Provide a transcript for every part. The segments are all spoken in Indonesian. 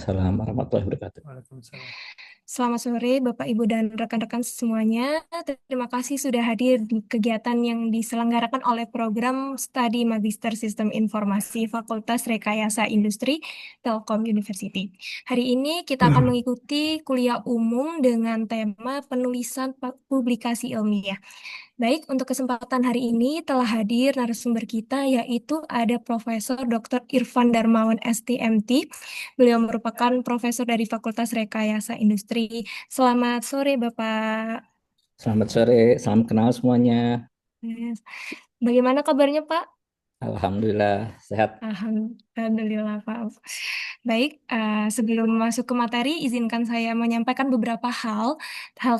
Waalaikumsalam warahmatullahi wabarakatuh. Waalaikumsalam. Selamat sore, Bapak, Ibu, dan rekan-rekan semuanya. Terima kasih sudah hadir di kegiatan yang diselenggarakan oleh program Studi Magister Sistem Informasi Fakultas Rekayasa Industri Telkom University. Hari ini kita akan mengikuti kuliah umum dengan tema penulisan publikasi ilmiah. Baik, untuk kesempatan hari ini telah hadir narasumber kita yaitu ada Profesor Dr. Irfan Darmawan STMT. Beliau merupakan profesor dari Fakultas Rekayasa Industri. Selamat sore, Bapak. Selamat sore, salam kenal semuanya. Yes. Bagaimana kabarnya, Pak? Alhamdulillah sehat. Alhamdulillah, Pak. Baik, sebelum masuk ke materi, izinkan saya menyampaikan beberapa hal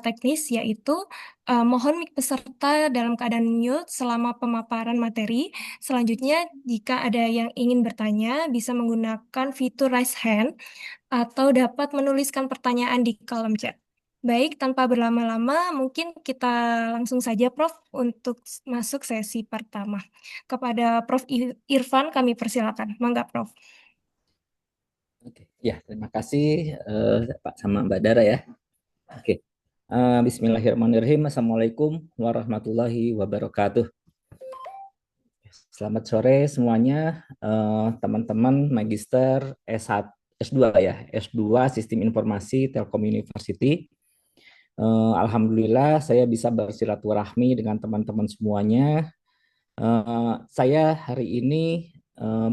teknis, yaitu mohon mic peserta dalam keadaan mute selama pemaparan materi. Selanjutnya, jika ada yang ingin bertanya, bisa menggunakan fitur raise hand atau dapat menuliskan pertanyaan di kolom chat. Baik, tanpa berlama-lama, mungkin kita langsung saja, Prof, untuk masuk sesi pertama. Kepada Prof. Irfan, kami persilakan. Mangga, Prof. Oke, ya terima kasih Pak sama Mbak Dara ya. Oke, Bismillahirrahmanirrahim. Assalamualaikum warahmatullahi wabarakatuh. Selamat sore semuanya, teman-teman Magister S1, S2 ya, S2 Sistem Informasi Telkom University. Alhamdulillah saya bisa bersilaturahmi dengan teman-teman semuanya. Saya hari ini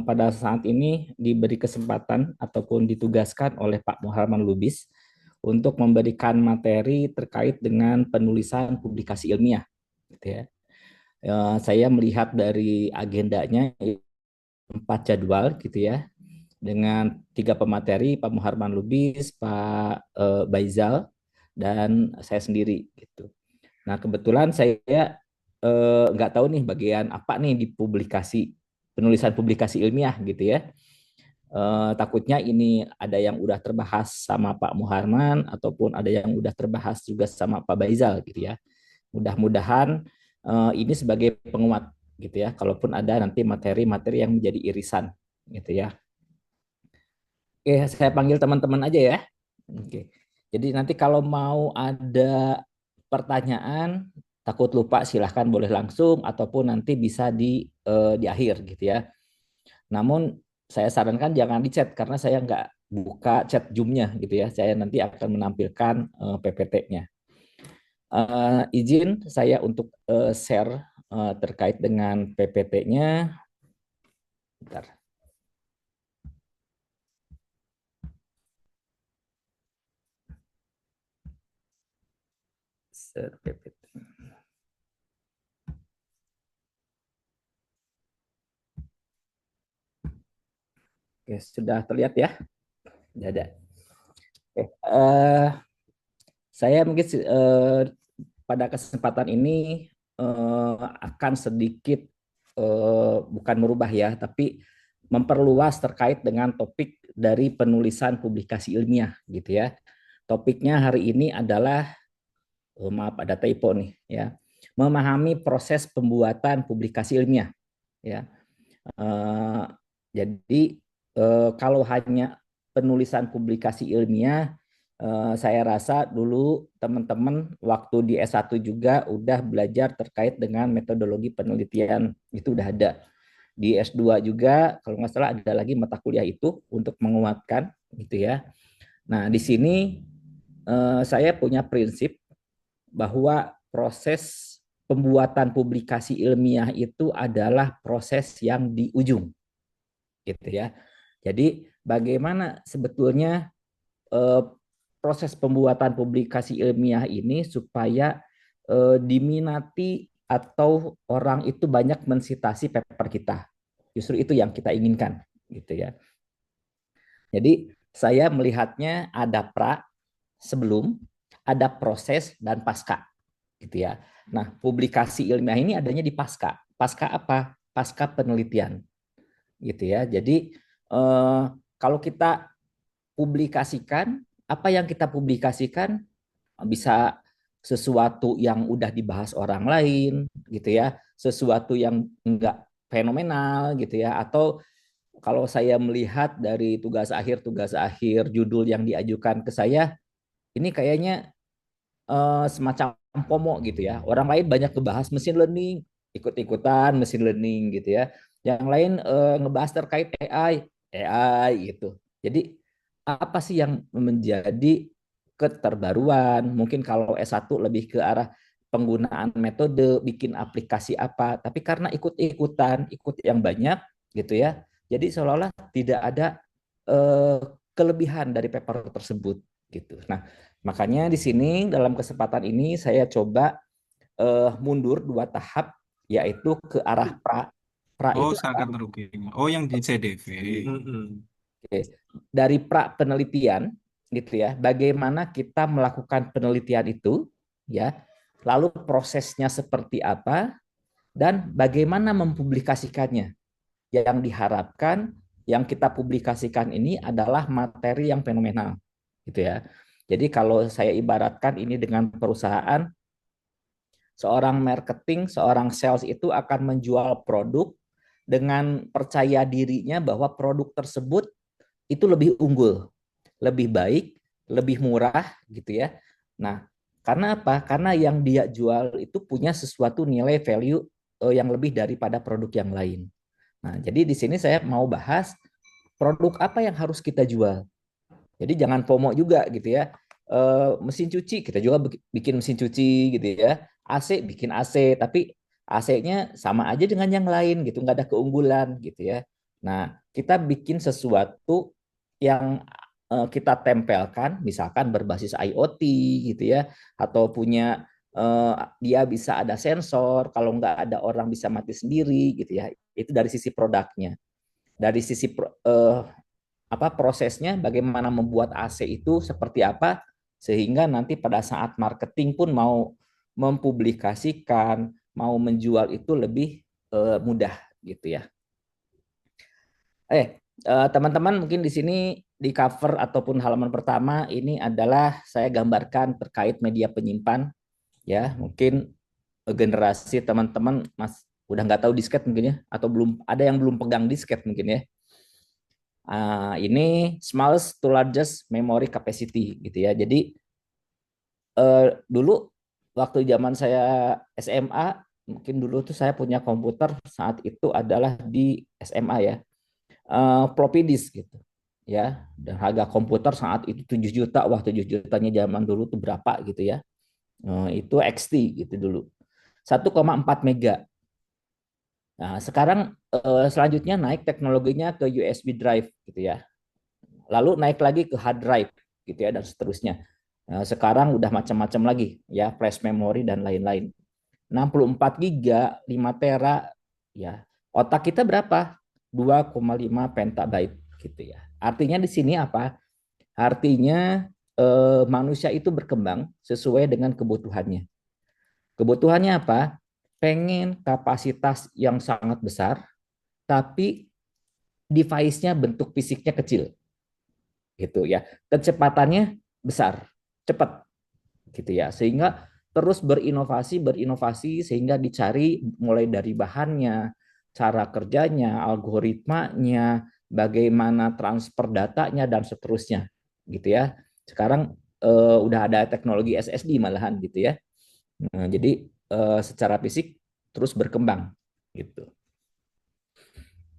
pada saat ini diberi kesempatan ataupun ditugaskan oleh Pak Muharman Lubis untuk memberikan materi terkait dengan penulisan publikasi ilmiah, gitu ya. Saya melihat dari agendanya 4 jadwal, gitu ya, dengan 3 pemateri, Pak Muharman Lubis, Pak Baizal, dan saya sendiri, gitu. Nah, kebetulan saya nggak tahu nih bagian apa nih di publikasi, penulisan publikasi ilmiah gitu ya. Takutnya ini ada yang udah terbahas sama Pak Muharman ataupun ada yang udah terbahas juga sama Pak Baizal gitu ya. Mudah-mudahan ini sebagai penguat gitu ya. Kalaupun ada nanti materi-materi yang menjadi irisan gitu ya. Oke, saya panggil teman-teman aja ya. Oke. Jadi nanti kalau mau ada pertanyaan takut lupa silahkan boleh langsung ataupun nanti bisa di akhir gitu ya. Namun saya sarankan jangan di chat karena saya nggak buka chat Zoom-nya gitu ya. Saya nanti akan menampilkan PPT-nya. Izin saya untuk share terkait dengan PPT-nya. Bentar. Share PPT. Oke, sudah terlihat ya? Sudah ada. Oke, saya mungkin pada kesempatan ini akan sedikit bukan merubah ya, tapi memperluas terkait dengan topik dari penulisan publikasi ilmiah gitu ya. Topiknya hari ini adalah maaf ada typo nih ya. Memahami proses pembuatan publikasi ilmiah ya. Eh, jadi kalau hanya penulisan publikasi ilmiah, saya rasa dulu teman-teman waktu di S1 juga udah belajar terkait dengan metodologi penelitian, itu udah ada. Di S2 juga kalau nggak salah ada lagi mata kuliah itu untuk menguatkan gitu ya. Nah, di sini saya punya prinsip bahwa proses pembuatan publikasi ilmiah itu adalah proses yang di ujung gitu ya. Jadi bagaimana sebetulnya proses pembuatan publikasi ilmiah ini supaya diminati atau orang itu banyak mensitasi paper kita. Justru itu yang kita inginkan gitu ya. Jadi saya melihatnya ada pra, sebelum, ada proses dan pasca gitu ya. Nah, publikasi ilmiah ini adanya di pasca. Pasca apa? Pasca penelitian gitu ya. Jadi kalau kita publikasikan, apa yang kita publikasikan bisa sesuatu yang udah dibahas orang lain gitu ya, sesuatu yang enggak fenomenal gitu ya, atau kalau saya melihat dari tugas akhir judul yang diajukan ke saya, ini kayaknya semacam FOMO gitu ya. Orang lain banyak ngebahas mesin learning, ikut-ikutan mesin learning gitu ya. Yang lain ngebahas terkait AI gitu. Jadi apa sih yang menjadi keterbaruan? Mungkin kalau S1 lebih ke arah penggunaan metode, bikin aplikasi apa. Tapi karena ikut-ikutan, ikut yang banyak gitu ya. Jadi seolah-olah tidak ada eh, kelebihan dari paper tersebut gitu. Nah, makanya di sini dalam kesempatan ini saya coba mundur 2 tahap, yaitu ke arah pra. Pra Oh, itu sangat apa? merugikan. Oh, yang di CDV. Oke. Dari pra penelitian gitu ya, bagaimana kita melakukan penelitian itu ya, lalu prosesnya seperti apa dan bagaimana mempublikasikannya. Yang diharapkan yang kita publikasikan ini adalah materi yang fenomenal gitu ya. Jadi kalau saya ibaratkan ini dengan perusahaan, seorang marketing, seorang sales itu akan menjual produk dengan percaya dirinya bahwa produk tersebut itu lebih unggul, lebih baik, lebih murah gitu ya. Nah, karena apa? Karena yang dia jual itu punya sesuatu nilai value yang lebih daripada produk yang lain. Nah, jadi di sini saya mau bahas produk apa yang harus kita jual. Jadi jangan FOMO juga gitu ya. Mesin cuci kita juga bikin mesin cuci gitu ya. AC bikin AC, tapi AC-nya sama aja dengan yang lain gitu, nggak ada keunggulan gitu ya. Nah, kita bikin sesuatu yang kita tempelkan, misalkan berbasis IoT gitu ya, atau punya dia bisa ada sensor, kalau nggak ada orang bisa mati sendiri gitu ya. Itu dari sisi produknya. Dari sisi apa prosesnya, bagaimana membuat AC itu seperti apa, sehingga nanti pada saat marketing pun mau mempublikasikan, mau menjual itu lebih mudah gitu ya. Teman-teman mungkin di sini di cover ataupun halaman pertama ini adalah saya gambarkan terkait media penyimpan ya. Mungkin generasi teman-teman mas udah nggak tahu disket mungkin ya, atau belum ada yang belum pegang disket mungkin ya. Ini smallest to largest memory capacity gitu ya. Jadi dulu waktu zaman saya SMA, mungkin dulu tuh saya punya komputer saat itu adalah di SMA ya, floppy disk gitu ya. Dan harga komputer saat itu 7 juta. Wah, 7 jutanya zaman dulu tuh berapa gitu ya. Itu XT gitu dulu. 1,4 mega. Nah, sekarang selanjutnya naik teknologinya ke USB drive gitu ya. Lalu naik lagi ke hard drive gitu ya dan seterusnya. Nah, sekarang udah macam-macam lagi ya, flash memory dan lain-lain. 64 giga, 5 tera ya. Otak kita berapa? 2,5 petabyte gitu ya. Artinya di sini apa? Artinya manusia itu berkembang sesuai dengan kebutuhannya. Kebutuhannya apa? Pengen kapasitas yang sangat besar, tapi device-nya bentuk fisiknya kecil gitu ya. Kecepatannya besar, cepat gitu ya. Sehingga terus berinovasi sehingga dicari mulai dari bahannya, cara kerjanya, algoritmanya, bagaimana transfer datanya dan seterusnya gitu ya. Sekarang udah ada teknologi SSD malahan gitu ya. Nah, jadi secara fisik terus berkembang gitu.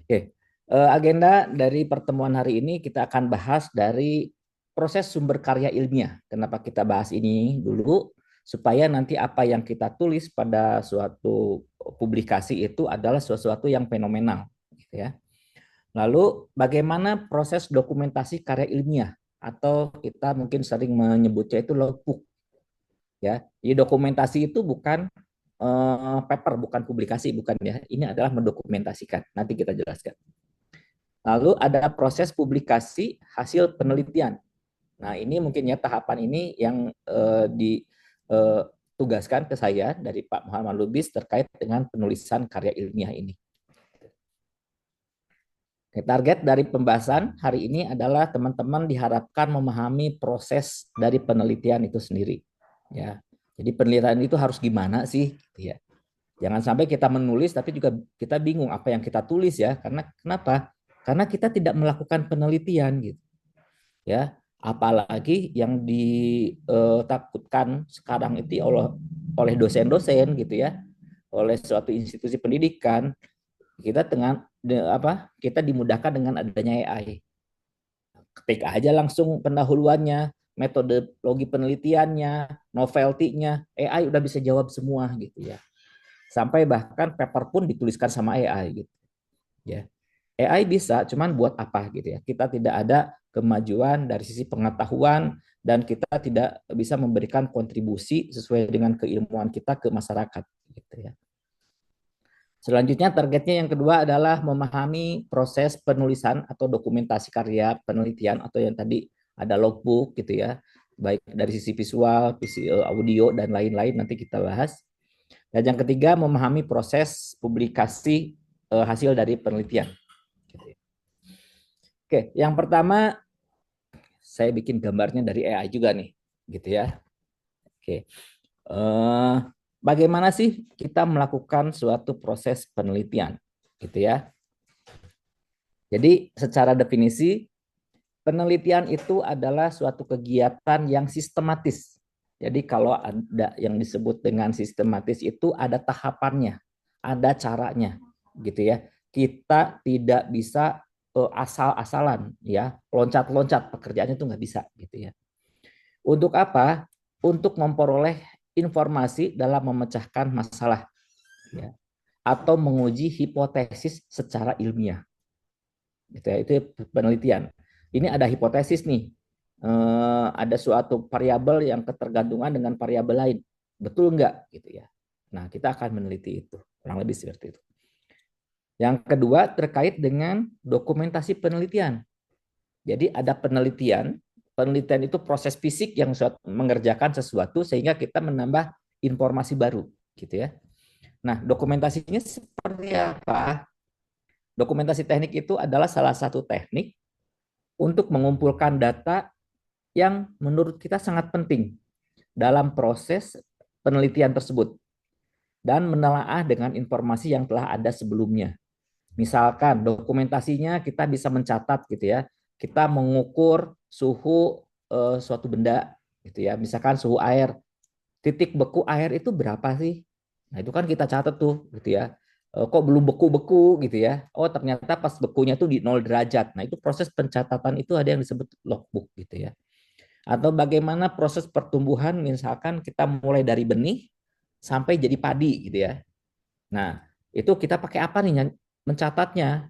Oke, agenda dari pertemuan hari ini kita akan bahas dari proses sumber karya ilmiah. Kenapa kita bahas ini dulu? Supaya nanti apa yang kita tulis pada suatu publikasi itu adalah sesuatu yang fenomenal, gitu ya. Lalu bagaimana proses dokumentasi karya ilmiah atau kita mungkin sering menyebutnya itu logbook, ya. Jadi dokumentasi itu bukan paper, bukan publikasi, bukan ya. Ini adalah mendokumentasikan. Nanti kita jelaskan. Lalu ada proses publikasi hasil penelitian. Nah, ini mungkin ya tahapan ini yang ditugaskan ke saya dari Pak Muhammad Lubis terkait dengan penulisan karya ilmiah ini. Target dari pembahasan hari ini adalah teman-teman diharapkan memahami proses dari penelitian itu sendiri. Ya, jadi penelitian itu harus gimana sih? Ya, jangan sampai kita menulis tapi juga kita bingung apa yang kita tulis ya. Karena kenapa? karena kita tidak melakukan penelitian gitu ya. Apalagi yang ditakutkan sekarang itu oleh dosen-dosen gitu ya, oleh suatu institusi pendidikan, kita kita dimudahkan dengan adanya AI. Ketik aja langsung pendahuluannya, metodologi penelitiannya, novelty-nya, AI udah bisa jawab semua gitu ya. Sampai bahkan paper pun dituliskan sama AI gitu ya. AI bisa, cuman buat apa gitu ya? Kita tidak ada kemajuan dari sisi pengetahuan dan kita tidak bisa memberikan kontribusi sesuai dengan keilmuan kita ke masyarakat gitu ya. Selanjutnya targetnya yang kedua adalah memahami proses penulisan atau dokumentasi karya penelitian atau yang tadi ada logbook gitu ya, baik dari sisi visual, audio dan lain-lain nanti kita bahas. Dan yang ketiga memahami proses publikasi hasil dari penelitian. Oke, yang pertama saya bikin gambarnya dari AI juga nih, gitu ya. Oke, bagaimana sih kita melakukan suatu proses penelitian, gitu ya? Jadi secara definisi penelitian itu adalah suatu kegiatan yang sistematis. Jadi kalau ada yang disebut dengan sistematis itu ada tahapannya, ada caranya, gitu ya. Kita tidak bisa asal-asalan ya, loncat-loncat pekerjaannya itu nggak bisa gitu ya. Untuk apa? Untuk memperoleh informasi dalam memecahkan masalah ya, atau menguji hipotesis secara ilmiah. Gitu ya, itu penelitian. Ini ada hipotesis nih, ada suatu variabel yang ketergantungan dengan variabel lain, betul nggak gitu ya. Nah kita akan meneliti itu, kurang lebih seperti itu. Yang kedua terkait dengan dokumentasi penelitian. Jadi ada penelitian, penelitian itu proses fisik yang mengerjakan sesuatu sehingga kita menambah informasi baru, gitu ya. Nah dokumentasinya seperti apa? Dokumentasi teknik itu adalah salah satu teknik untuk mengumpulkan data yang menurut kita sangat penting dalam proses penelitian tersebut dan menelaah dengan informasi yang telah ada sebelumnya. Misalkan dokumentasinya kita bisa mencatat gitu ya. Kita mengukur suhu suatu benda gitu ya. Misalkan suhu air, titik beku air itu berapa sih? Nah, itu kan kita catat tuh gitu ya. Kok belum beku-beku gitu ya. Oh, ternyata pas bekunya tuh di 0 derajat. Nah, itu proses pencatatan itu ada yang disebut logbook gitu ya. Atau bagaimana proses pertumbuhan misalkan kita mulai dari benih sampai jadi padi gitu ya. Nah, itu kita pakai apa nih mencatatnya?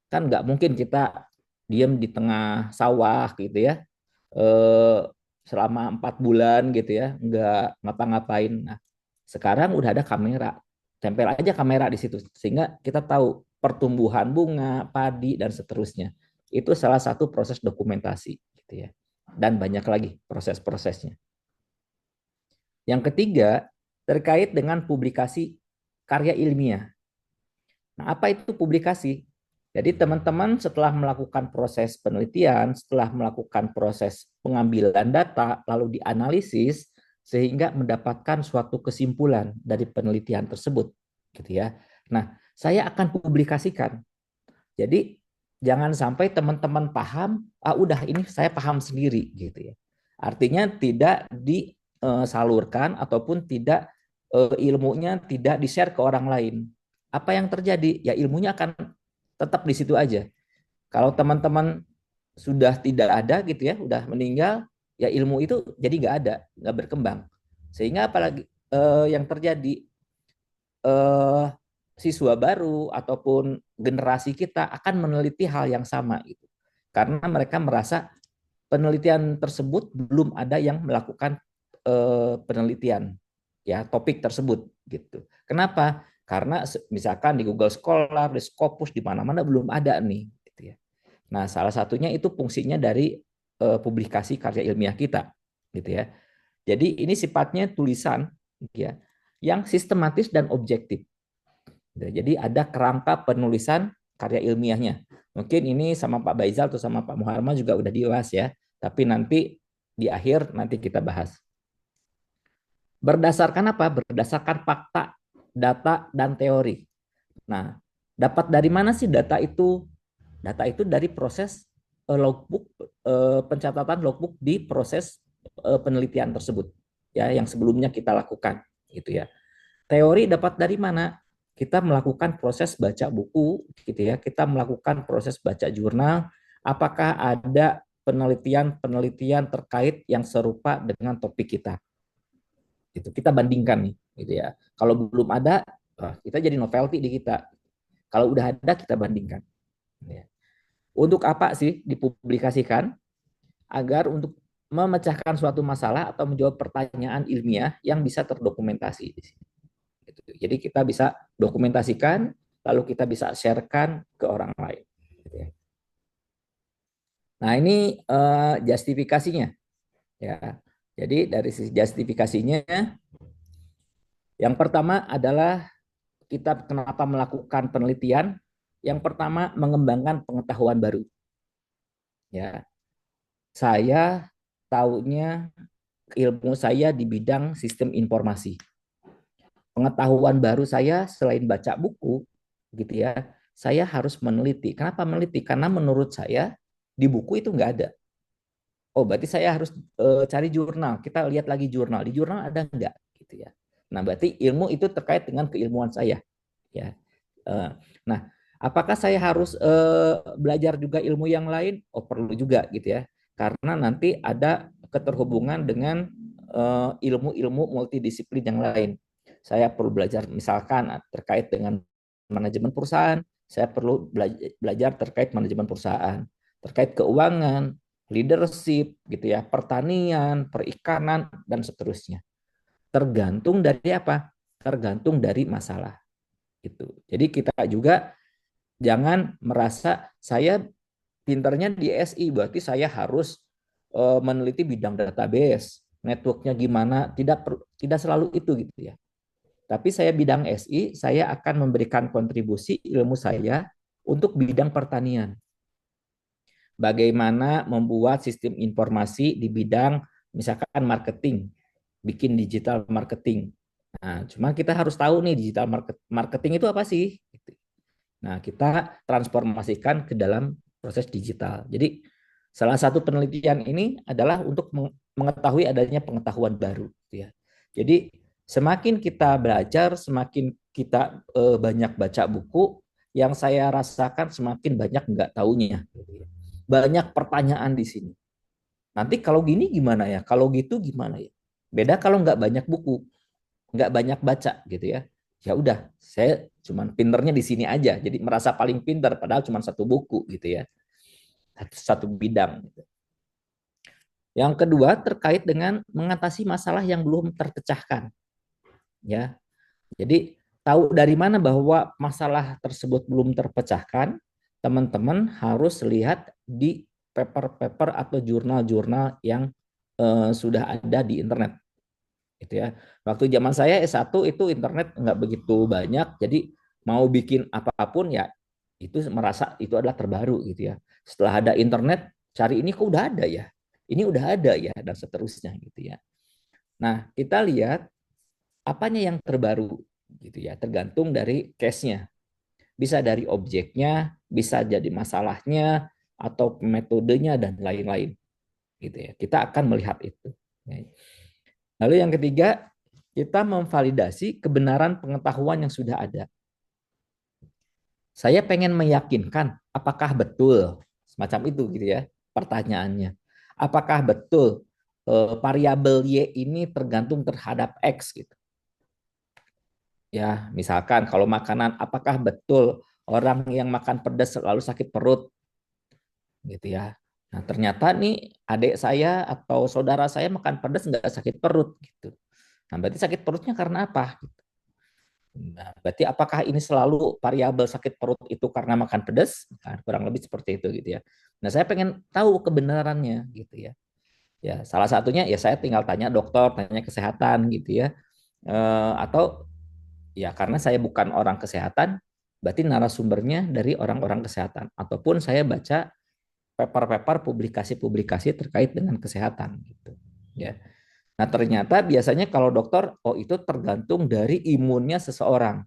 Kan nggak mungkin kita diam di tengah sawah gitu ya, eh, selama 4 bulan gitu ya, nggak ngapa-ngapain. Nah, sekarang udah ada kamera, tempel aja kamera di situ sehingga kita tahu pertumbuhan bunga, padi dan seterusnya. Itu salah satu proses dokumentasi gitu ya. Dan banyak lagi proses-prosesnya. Yang ketiga terkait dengan publikasi karya ilmiah. Nah, apa itu publikasi? Jadi teman-teman setelah melakukan proses penelitian, setelah melakukan proses pengambilan data, lalu dianalisis sehingga mendapatkan suatu kesimpulan dari penelitian tersebut, gitu ya. Nah, saya akan publikasikan. Jadi jangan sampai teman-teman paham, udah ini saya paham sendiri, gitu ya. Artinya tidak disalurkan ataupun tidak ilmunya tidak di-share ke orang lain. Apa yang terjadi? Ya ilmunya akan tetap di situ aja. Kalau teman-teman sudah tidak ada gitu ya, udah meninggal, ya ilmu itu jadi nggak ada, nggak berkembang. Sehingga apalagi yang terjadi eh, siswa baru ataupun generasi kita akan meneliti hal yang sama gitu. Karena mereka merasa penelitian tersebut belum ada yang melakukan penelitian ya topik tersebut gitu. Kenapa? Karena misalkan di Google Scholar, di Scopus di mana-mana belum ada nih gitu ya. Nah, salah satunya itu fungsinya dari publikasi karya ilmiah kita gitu ya. Jadi ini sifatnya tulisan ya yang sistematis dan objektif. Jadi ada kerangka penulisan karya ilmiahnya. Mungkin ini sama Pak Baizal atau sama Pak Muharma juga udah dibahas ya. Tapi nanti di akhir nanti kita bahas. Berdasarkan apa? Berdasarkan fakta, data, dan teori. Nah, dapat dari mana sih data itu? Data itu dari proses logbook, pencatatan logbook di proses penelitian tersebut, ya, yang sebelumnya kita lakukan, gitu ya. Teori dapat dari mana? Kita melakukan proses baca buku, gitu ya. Kita melakukan proses baca jurnal. Apakah ada penelitian-penelitian terkait yang serupa dengan topik kita? Gitu. Kita bandingkan nih, gitu ya. Kalau belum ada, kita jadi novelty di kita. Kalau udah ada, kita bandingkan. Ya. Untuk apa sih dipublikasikan? Agar untuk memecahkan suatu masalah atau menjawab pertanyaan ilmiah yang bisa terdokumentasi di sini. Jadi kita bisa dokumentasikan, lalu kita bisa sharekan ke orang lain. Nah ini justifikasinya, ya. Jadi dari sisi justifikasinya, yang pertama adalah kita kenapa melakukan penelitian. Yang pertama mengembangkan pengetahuan baru. Ya, saya tahunya ilmu saya di bidang sistem informasi. Pengetahuan baru saya selain baca buku, gitu ya, saya harus meneliti. Kenapa meneliti? Karena menurut saya di buku itu nggak ada. Oh, berarti saya harus cari jurnal. Kita lihat lagi jurnal. Di jurnal ada nggak? Gitu ya. Nah, berarti ilmu itu terkait dengan keilmuan saya. Ya. Nah, apakah saya harus belajar juga ilmu yang lain? Oh, perlu juga gitu ya. Karena nanti ada keterhubungan dengan ilmu-ilmu multidisiplin yang lain. Saya perlu belajar misalkan terkait dengan manajemen perusahaan, saya perlu belajar terkait manajemen perusahaan, terkait keuangan, leadership gitu ya, pertanian, perikanan dan seterusnya. Tergantung dari apa? Tergantung dari masalah gitu. Jadi kita juga jangan merasa saya pinternya di SI berarti saya harus meneliti bidang database, networknya gimana, tidak selalu itu gitu ya. Tapi saya bidang SI, saya akan memberikan kontribusi ilmu saya untuk bidang pertanian. Bagaimana membuat sistem informasi di bidang misalkan marketing, bikin digital marketing. Nah, cuman kita harus tahu nih digital marketing itu apa sih? Nah, kita transformasikan ke dalam proses digital. Jadi, salah satu penelitian ini adalah untuk mengetahui adanya pengetahuan baru. Ya. Jadi, semakin kita belajar, semakin kita banyak baca buku, yang saya rasakan semakin banyak nggak taunya. Banyak pertanyaan di sini. Nanti kalau gini gimana ya? Kalau gitu gimana ya? Beda kalau nggak banyak buku, nggak banyak baca gitu ya. Ya udah, saya cuman pinternya di sini aja. Jadi merasa paling pinter padahal cuma satu buku gitu ya. Satu bidang gitu. Yang kedua terkait dengan mengatasi masalah yang belum terpecahkan. Ya. Jadi tahu dari mana bahwa masalah tersebut belum terpecahkan, teman-teman harus lihat di paper-paper atau jurnal-jurnal yang sudah ada di internet. Gitu ya. Waktu zaman saya S1 itu internet nggak begitu banyak, jadi mau bikin apapun ya itu merasa itu adalah terbaru gitu ya. Setelah ada internet, cari ini kok udah ada ya, ini udah ada ya dan seterusnya gitu ya. Nah kita lihat apanya yang terbaru gitu ya, tergantung dari case-nya. Bisa dari objeknya, bisa jadi masalahnya atau metodenya dan lain-lain gitu ya. Kita akan melihat itu. Lalu yang ketiga, kita memvalidasi kebenaran pengetahuan yang sudah ada. Saya pengen meyakinkan apakah betul semacam itu gitu ya pertanyaannya. Apakah betul variabel Y ini tergantung terhadap X gitu. Ya, misalkan kalau makanan apakah betul orang yang makan pedas selalu sakit perut gitu ya. Nah, ternyata nih adik saya atau saudara saya makan pedas nggak sakit perut gitu. Nah, berarti sakit perutnya karena apa? Nah, berarti apakah ini selalu variabel sakit perut itu karena makan pedas? Nah, kurang lebih seperti itu gitu ya. Nah, saya pengen tahu kebenarannya gitu ya. Ya, salah satunya ya saya tinggal tanya dokter, tanya kesehatan gitu ya. Atau ya karena saya bukan orang kesehatan, berarti narasumbernya dari orang-orang kesehatan ataupun saya baca paper-paper publikasi-publikasi terkait dengan kesehatan gitu. Ya. Nah, ternyata biasanya kalau dokter, oh itu tergantung dari imunnya seseorang.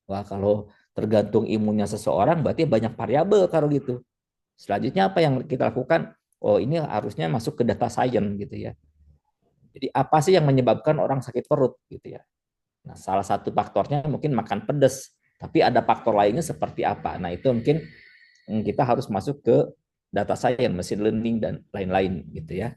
Wah, kalau tergantung imunnya seseorang, berarti banyak variabel kalau gitu. Selanjutnya apa yang kita lakukan? Oh, ini harusnya masuk ke data science gitu ya. Jadi apa sih yang menyebabkan orang sakit perut gitu ya? Nah, salah satu faktornya mungkin makan pedas, tapi ada faktor lainnya seperti apa? Nah, itu mungkin kita harus masuk ke data science, machine learning dan lain-lain gitu ya.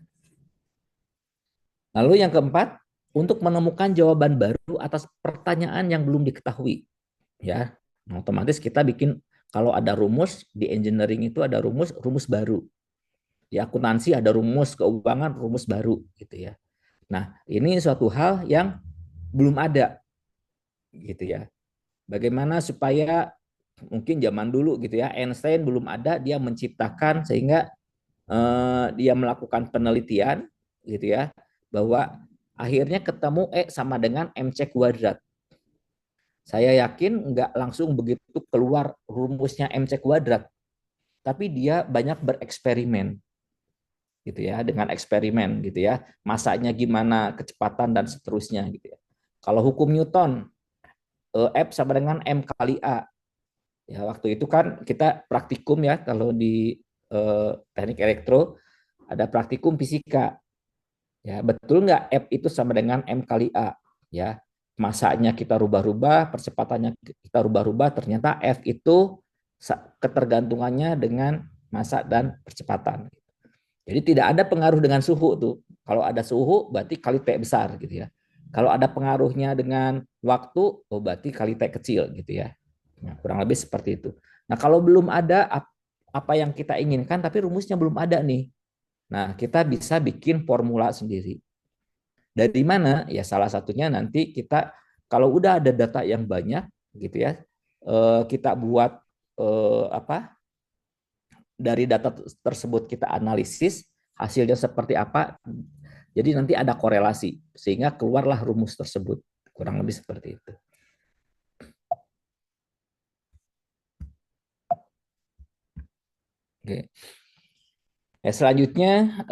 Lalu yang keempat, untuk menemukan jawaban baru atas pertanyaan yang belum diketahui, ya. Otomatis kita bikin kalau ada rumus di engineering itu ada rumus baru. Di akuntansi ada rumus keuangan, rumus baru gitu ya. Nah, ini suatu hal yang belum ada gitu ya. Bagaimana supaya mungkin zaman dulu gitu ya, Einstein belum ada, dia menciptakan sehingga dia melakukan penelitian gitu ya, bahwa akhirnya ketemu E sama dengan MC kuadrat. Saya yakin nggak langsung begitu keluar rumusnya MC kuadrat, tapi dia banyak bereksperimen gitu ya, dengan eksperimen gitu ya, masanya gimana, kecepatan dan seterusnya gitu ya. Kalau hukum Newton, F sama dengan M kali A. Ya, waktu itu kan kita praktikum ya, kalau di teknik elektro ada praktikum fisika. Ya, betul nggak F itu sama dengan M kali A? Ya, masanya kita rubah-rubah, percepatannya kita rubah-rubah, ternyata F itu ketergantungannya dengan massa dan percepatan. Jadi tidak ada pengaruh dengan suhu tuh. Kalau ada suhu berarti kali T besar gitu ya. Kalau ada pengaruhnya dengan waktu, oh berarti kali T kecil gitu ya. Nah, kurang lebih seperti itu. Nah, kalau belum ada apa yang kita inginkan tapi rumusnya belum ada nih. Nah, kita bisa bikin formula sendiri. Dari mana? Ya salah satunya nanti kita kalau udah ada data yang banyak gitu ya, kita buat apa? Dari data tersebut kita analisis, hasilnya seperti apa. Jadi nanti ada korelasi sehingga keluarlah rumus tersebut. Kurang lebih seperti itu. Oke. Selanjutnya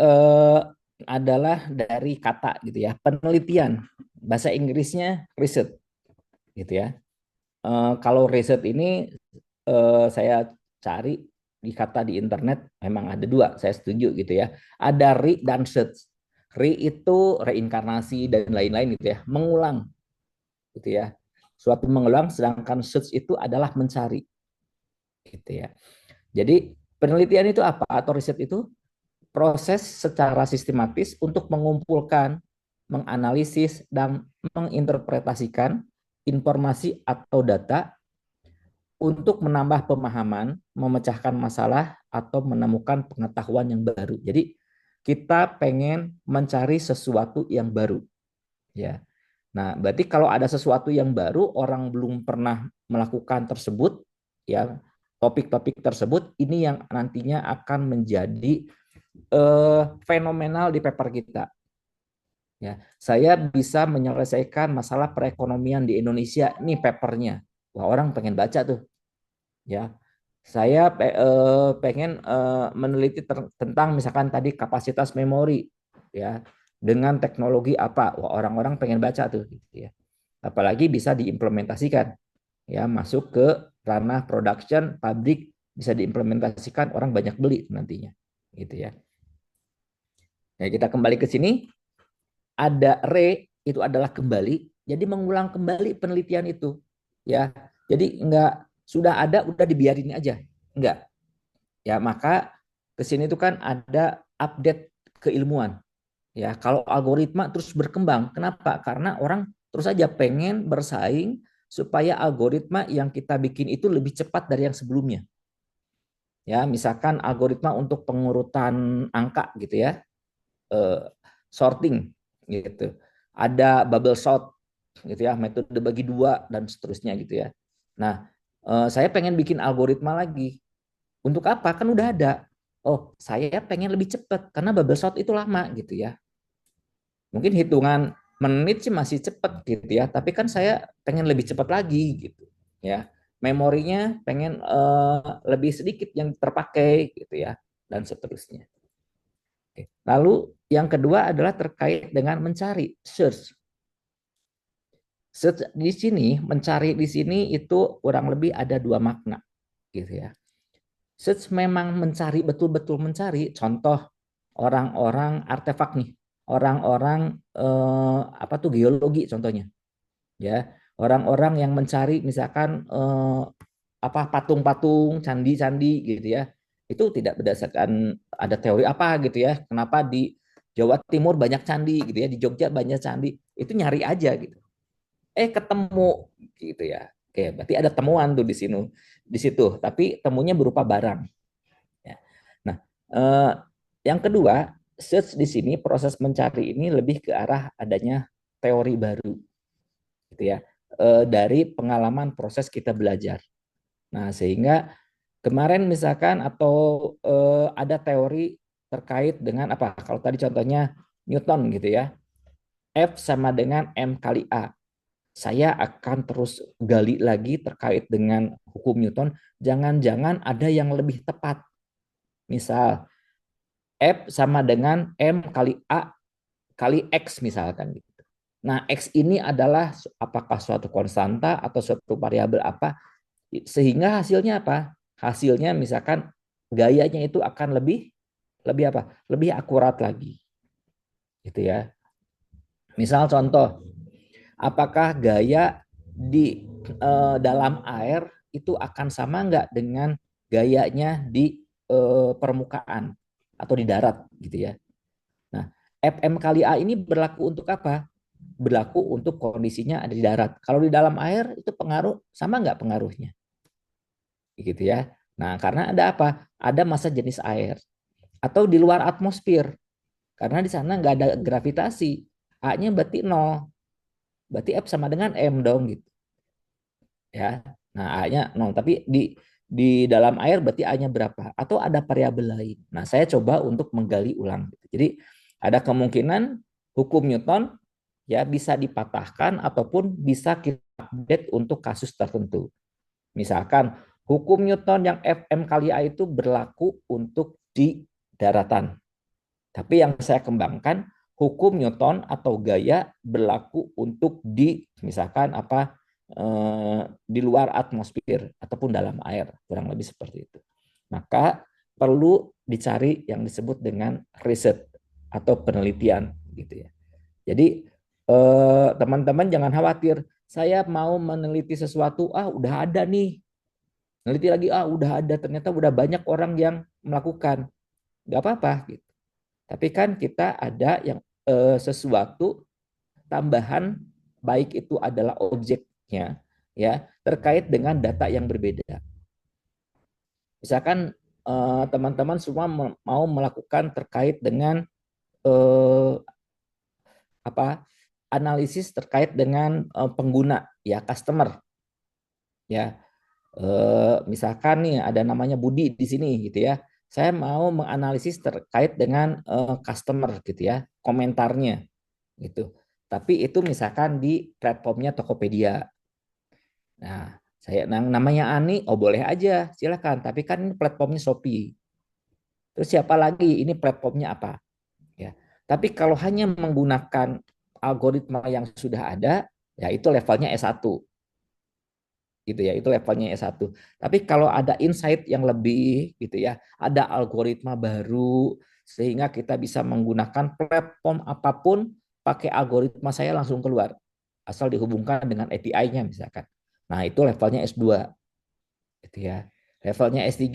adalah dari kata gitu ya, penelitian. Bahasa Inggrisnya research gitu ya. Kalau riset ini saya cari di kata di internet memang ada dua, saya setuju gitu ya. Ada re dan search. Re itu reinkarnasi dan lain-lain gitu ya, mengulang gitu ya. Suatu mengulang, sedangkan search itu adalah mencari gitu ya. Jadi penelitian itu apa atau riset itu proses secara sistematis untuk mengumpulkan, menganalisis dan menginterpretasikan informasi atau data untuk menambah pemahaman, memecahkan masalah, atau menemukan pengetahuan yang baru. Jadi kita pengen mencari sesuatu yang baru, ya. Nah, berarti kalau ada sesuatu yang baru, orang belum pernah melakukan tersebut, ya, topik-topik tersebut, ini yang nantinya akan menjadi fenomenal di paper kita. Ya, saya bisa menyelesaikan masalah perekonomian di Indonesia. Ini papernya. Wah, orang pengen baca tuh. Ya, saya pengen meneliti tentang misalkan tadi kapasitas memori ya dengan teknologi apa. Wah, orang-orang pengen baca tuh gitu ya. Apalagi bisa diimplementasikan ya masuk ke ranah production, pabrik bisa diimplementasikan orang banyak beli nantinya gitu ya. Ya, kita kembali ke sini ada itu adalah kembali. Jadi mengulang kembali penelitian itu ya. Jadi enggak sudah ada udah dibiarin aja. Enggak. Ya, maka ke sini itu kan ada update keilmuan. Ya, kalau algoritma terus berkembang, kenapa? Karena orang terus saja pengen bersaing supaya algoritma yang kita bikin itu lebih cepat dari yang sebelumnya. Ya, misalkan algoritma untuk pengurutan angka gitu ya, eh, sorting gitu. Ada bubble sort gitu ya, metode bagi dua dan seterusnya gitu ya. Nah, saya pengen bikin algoritma lagi. Untuk apa? Kan udah ada. Oh, saya pengen lebih cepat karena bubble sort itu lama gitu ya. Mungkin hitungan menit sih masih cepat gitu ya, tapi kan saya pengen lebih cepat lagi gitu ya. Memorinya pengen lebih sedikit yang terpakai gitu ya dan seterusnya. Lalu yang kedua adalah terkait dengan mencari search. Di sini mencari di sini itu kurang lebih ada dua makna gitu ya. Search memang mencari, betul-betul mencari. Contoh orang-orang artefak nih, orang-orang apa tuh geologi contohnya, ya. Orang-orang yang mencari misalkan apa patung-patung, candi-candi gitu ya. Itu tidak berdasarkan ada teori apa gitu ya. Kenapa di Jawa Timur banyak candi gitu ya, di Jogja banyak candi. Itu nyari aja gitu. Ketemu gitu ya. Oke, berarti ada temuan tuh di situ, tapi temunya berupa barang. Ya. Nah, eh, yang kedua, search di sini proses mencari ini lebih ke arah adanya teori baru, gitu ya, dari pengalaman proses kita belajar. Nah, sehingga kemarin misalkan atau ada teori terkait dengan apa? Kalau tadi contohnya Newton gitu ya, F sama dengan M kali A. Saya akan terus gali lagi terkait dengan hukum Newton. Jangan-jangan ada yang lebih tepat. Misal, F sama dengan M kali A kali X misalkan gitu. Nah, X ini adalah apakah suatu konstanta atau suatu variabel apa, sehingga hasilnya apa? Hasilnya misalkan gayanya itu akan lebih lebih apa? Lebih akurat lagi. Gitu ya. Misal contoh, apakah gaya di dalam air itu akan sama nggak dengan gayanya di permukaan atau di darat gitu ya. Nah, Fm kali A ini berlaku untuk apa? Berlaku untuk kondisinya ada di darat. Kalau di dalam air itu pengaruh sama nggak pengaruhnya? Gitu ya. Nah, karena ada apa? Ada massa jenis air atau di luar atmosfer. Karena di sana nggak ada gravitasi. A-nya berarti nol. Berarti F sama dengan M dong gitu. Ya. Nah, A-nya nol. Tapi di dalam air berarti A-nya berapa? Atau ada variabel lain. Nah, saya coba untuk menggali ulang. Jadi ada kemungkinan hukum Newton ya bisa dipatahkan ataupun bisa kita update untuk kasus tertentu. Misalkan hukum Newton yang Fm kali A itu berlaku untuk di daratan. Tapi yang saya kembangkan hukum Newton atau gaya berlaku untuk di misalkan apa di luar atmosfer ataupun dalam air, kurang lebih seperti itu. Maka perlu dicari yang disebut dengan riset atau penelitian gitu ya. Jadi teman-teman jangan khawatir, saya mau meneliti sesuatu, udah ada nih. Neliti lagi, udah ada, ternyata udah banyak orang yang melakukan. Gak apa-apa gitu. Tapi kan kita ada yang sesuatu tambahan, baik itu adalah objeknya ya, terkait dengan data yang berbeda. Misalkan teman-teman semua mau melakukan terkait dengan eh, apa analisis terkait dengan pengguna ya, customer ya. Misalkan nih ada namanya Budi di sini gitu ya, saya mau menganalisis terkait dengan customer gitu ya, komentarnya gitu. Tapi itu misalkan di platformnya Tokopedia. Nah, saya namanya Ani, boleh aja, silakan. Tapi kan ini platformnya Shopee. Terus siapa lagi? Ini platformnya apa? Ya. Tapi kalau hanya menggunakan algoritma yang sudah ada, ya itu levelnya S1 gitu ya, itu levelnya S1. Tapi kalau ada insight yang lebih gitu ya, ada algoritma baru sehingga kita bisa menggunakan platform apapun pakai algoritma saya langsung keluar asal dihubungkan dengan API-nya misalkan. Nah, itu levelnya S2 gitu ya. Levelnya S3,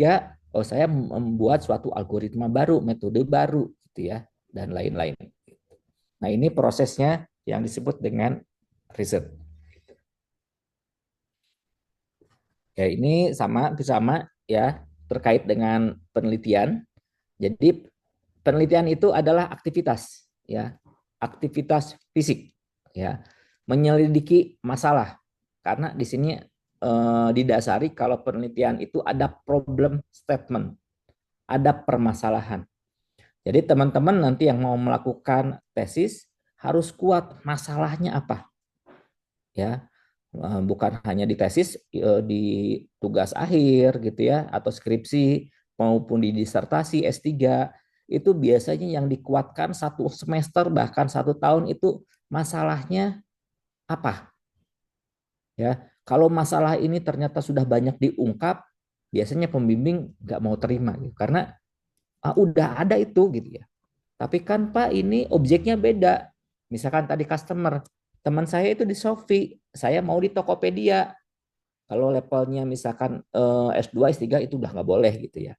saya membuat suatu algoritma baru, metode baru gitu ya, dan lain-lain. Nah, ini prosesnya yang disebut dengan riset. Ya, ini sama ya, terkait dengan penelitian. Jadi penelitian itu adalah aktivitas ya, aktivitas fisik ya, menyelidiki masalah. Karena di sini didasari kalau penelitian itu ada problem statement, ada permasalahan. Jadi teman-teman nanti yang mau melakukan tesis harus kuat masalahnya apa ya. Bukan hanya di tesis, di tugas akhir gitu ya, atau skripsi maupun di disertasi S3 itu biasanya yang dikuatkan satu semester bahkan 1 tahun itu masalahnya apa Ya, kalau masalah ini ternyata sudah banyak diungkap, biasanya pembimbing nggak mau terima gitu. Karena udah ada itu gitu ya. Tapi kan Pak ini objeknya beda. Misalkan tadi customer, teman saya itu di Shopee, saya mau di Tokopedia. Kalau levelnya misalkan S2, S3 itu udah nggak boleh gitu ya.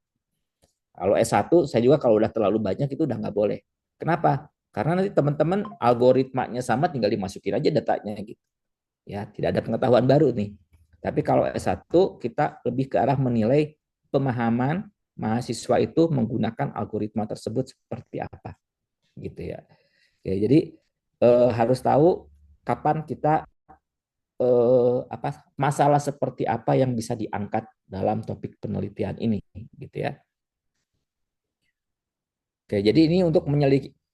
Kalau S1 saya juga kalau udah terlalu banyak itu udah nggak boleh. Kenapa? Karena nanti teman-teman algoritmanya sama tinggal dimasukin aja datanya gitu. Ya, tidak ada pengetahuan baru nih. Tapi kalau S1 kita lebih ke arah menilai pemahaman mahasiswa itu menggunakan algoritma tersebut seperti apa gitu ya. Ya, jadi harus tahu kapan kita masalah seperti apa yang bisa diangkat dalam topik penelitian ini gitu ya. Oke, jadi ini untuk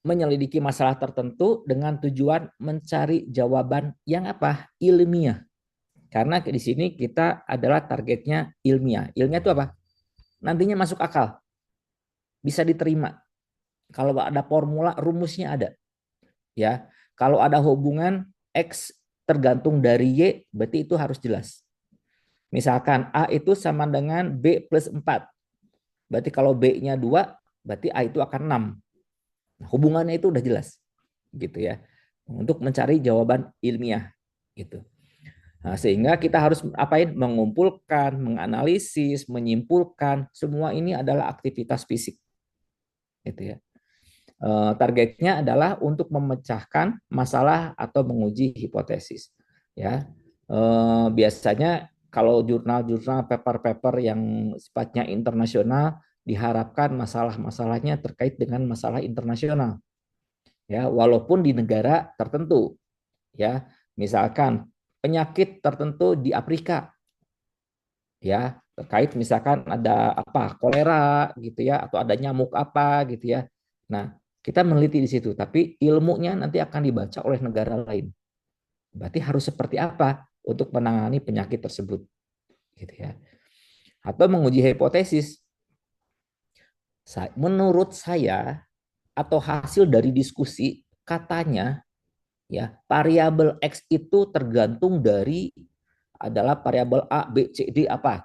menyelidiki masalah tertentu dengan tujuan mencari jawaban yang apa? Ilmiah. Karena di sini kita adalah targetnya ilmiah. Ilmiah itu apa? Nantinya masuk akal, bisa diterima. Kalau ada formula, rumusnya ada. Ya, kalau ada hubungan X tergantung dari Y, berarti itu harus jelas. Misalkan A itu sama dengan B plus 4. Berarti kalau B-nya 2, berarti A itu akan 6. Nah, hubungannya itu udah jelas. Gitu ya. Untuk mencari jawaban ilmiah. Gitu. Nah, sehingga kita harus apain? Mengumpulkan, menganalisis, menyimpulkan. Semua ini adalah aktivitas fisik. Gitu ya. Targetnya adalah untuk memecahkan masalah atau menguji hipotesis. Ya, biasanya kalau jurnal-jurnal, paper-paper yang sifatnya internasional diharapkan masalah-masalahnya terkait dengan masalah internasional. Ya, walaupun di negara tertentu. Ya, misalkan penyakit tertentu di Afrika. Ya, terkait misalkan ada apa kolera gitu ya atau ada nyamuk apa gitu ya. Nah, kita meneliti di situ, tapi ilmunya nanti akan dibaca oleh negara lain. Berarti harus seperti apa untuk menangani penyakit tersebut, gitu ya. Atau menguji hipotesis. Menurut saya atau hasil dari diskusi katanya ya variabel X itu tergantung dari adalah variabel A, B, C, D apa.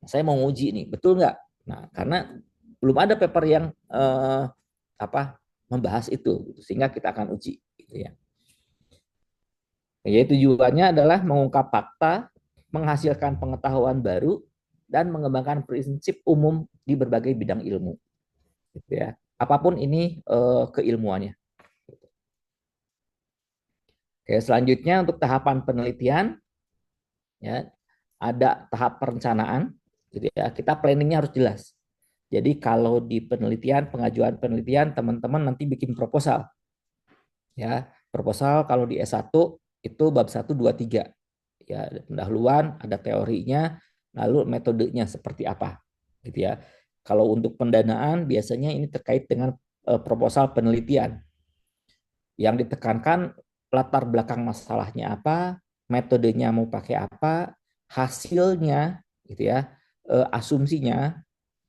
Saya mau nguji nih, betul nggak? Nah, karena belum ada paper yang apa membahas itu, sehingga kita akan uji, gitu ya. Jadi tujuannya adalah mengungkap fakta, menghasilkan pengetahuan baru, dan mengembangkan prinsip umum di berbagai bidang ilmu, gitu ya. Apapun ini keilmuannya. Oke, selanjutnya untuk tahapan penelitian, ya ada tahap perencanaan, gitu ya. Kita planningnya harus jelas. Jadi kalau di penelitian, pengajuan penelitian, teman-teman nanti bikin proposal. Ya, proposal kalau di S1 itu bab 1, 2, 3. Ya, pendahuluan, ada teorinya, lalu metodenya seperti apa. Gitu ya. Kalau untuk pendanaan biasanya ini terkait dengan proposal penelitian. Yang ditekankan latar belakang masalahnya apa, metodenya mau pakai apa, hasilnya gitu ya, asumsinya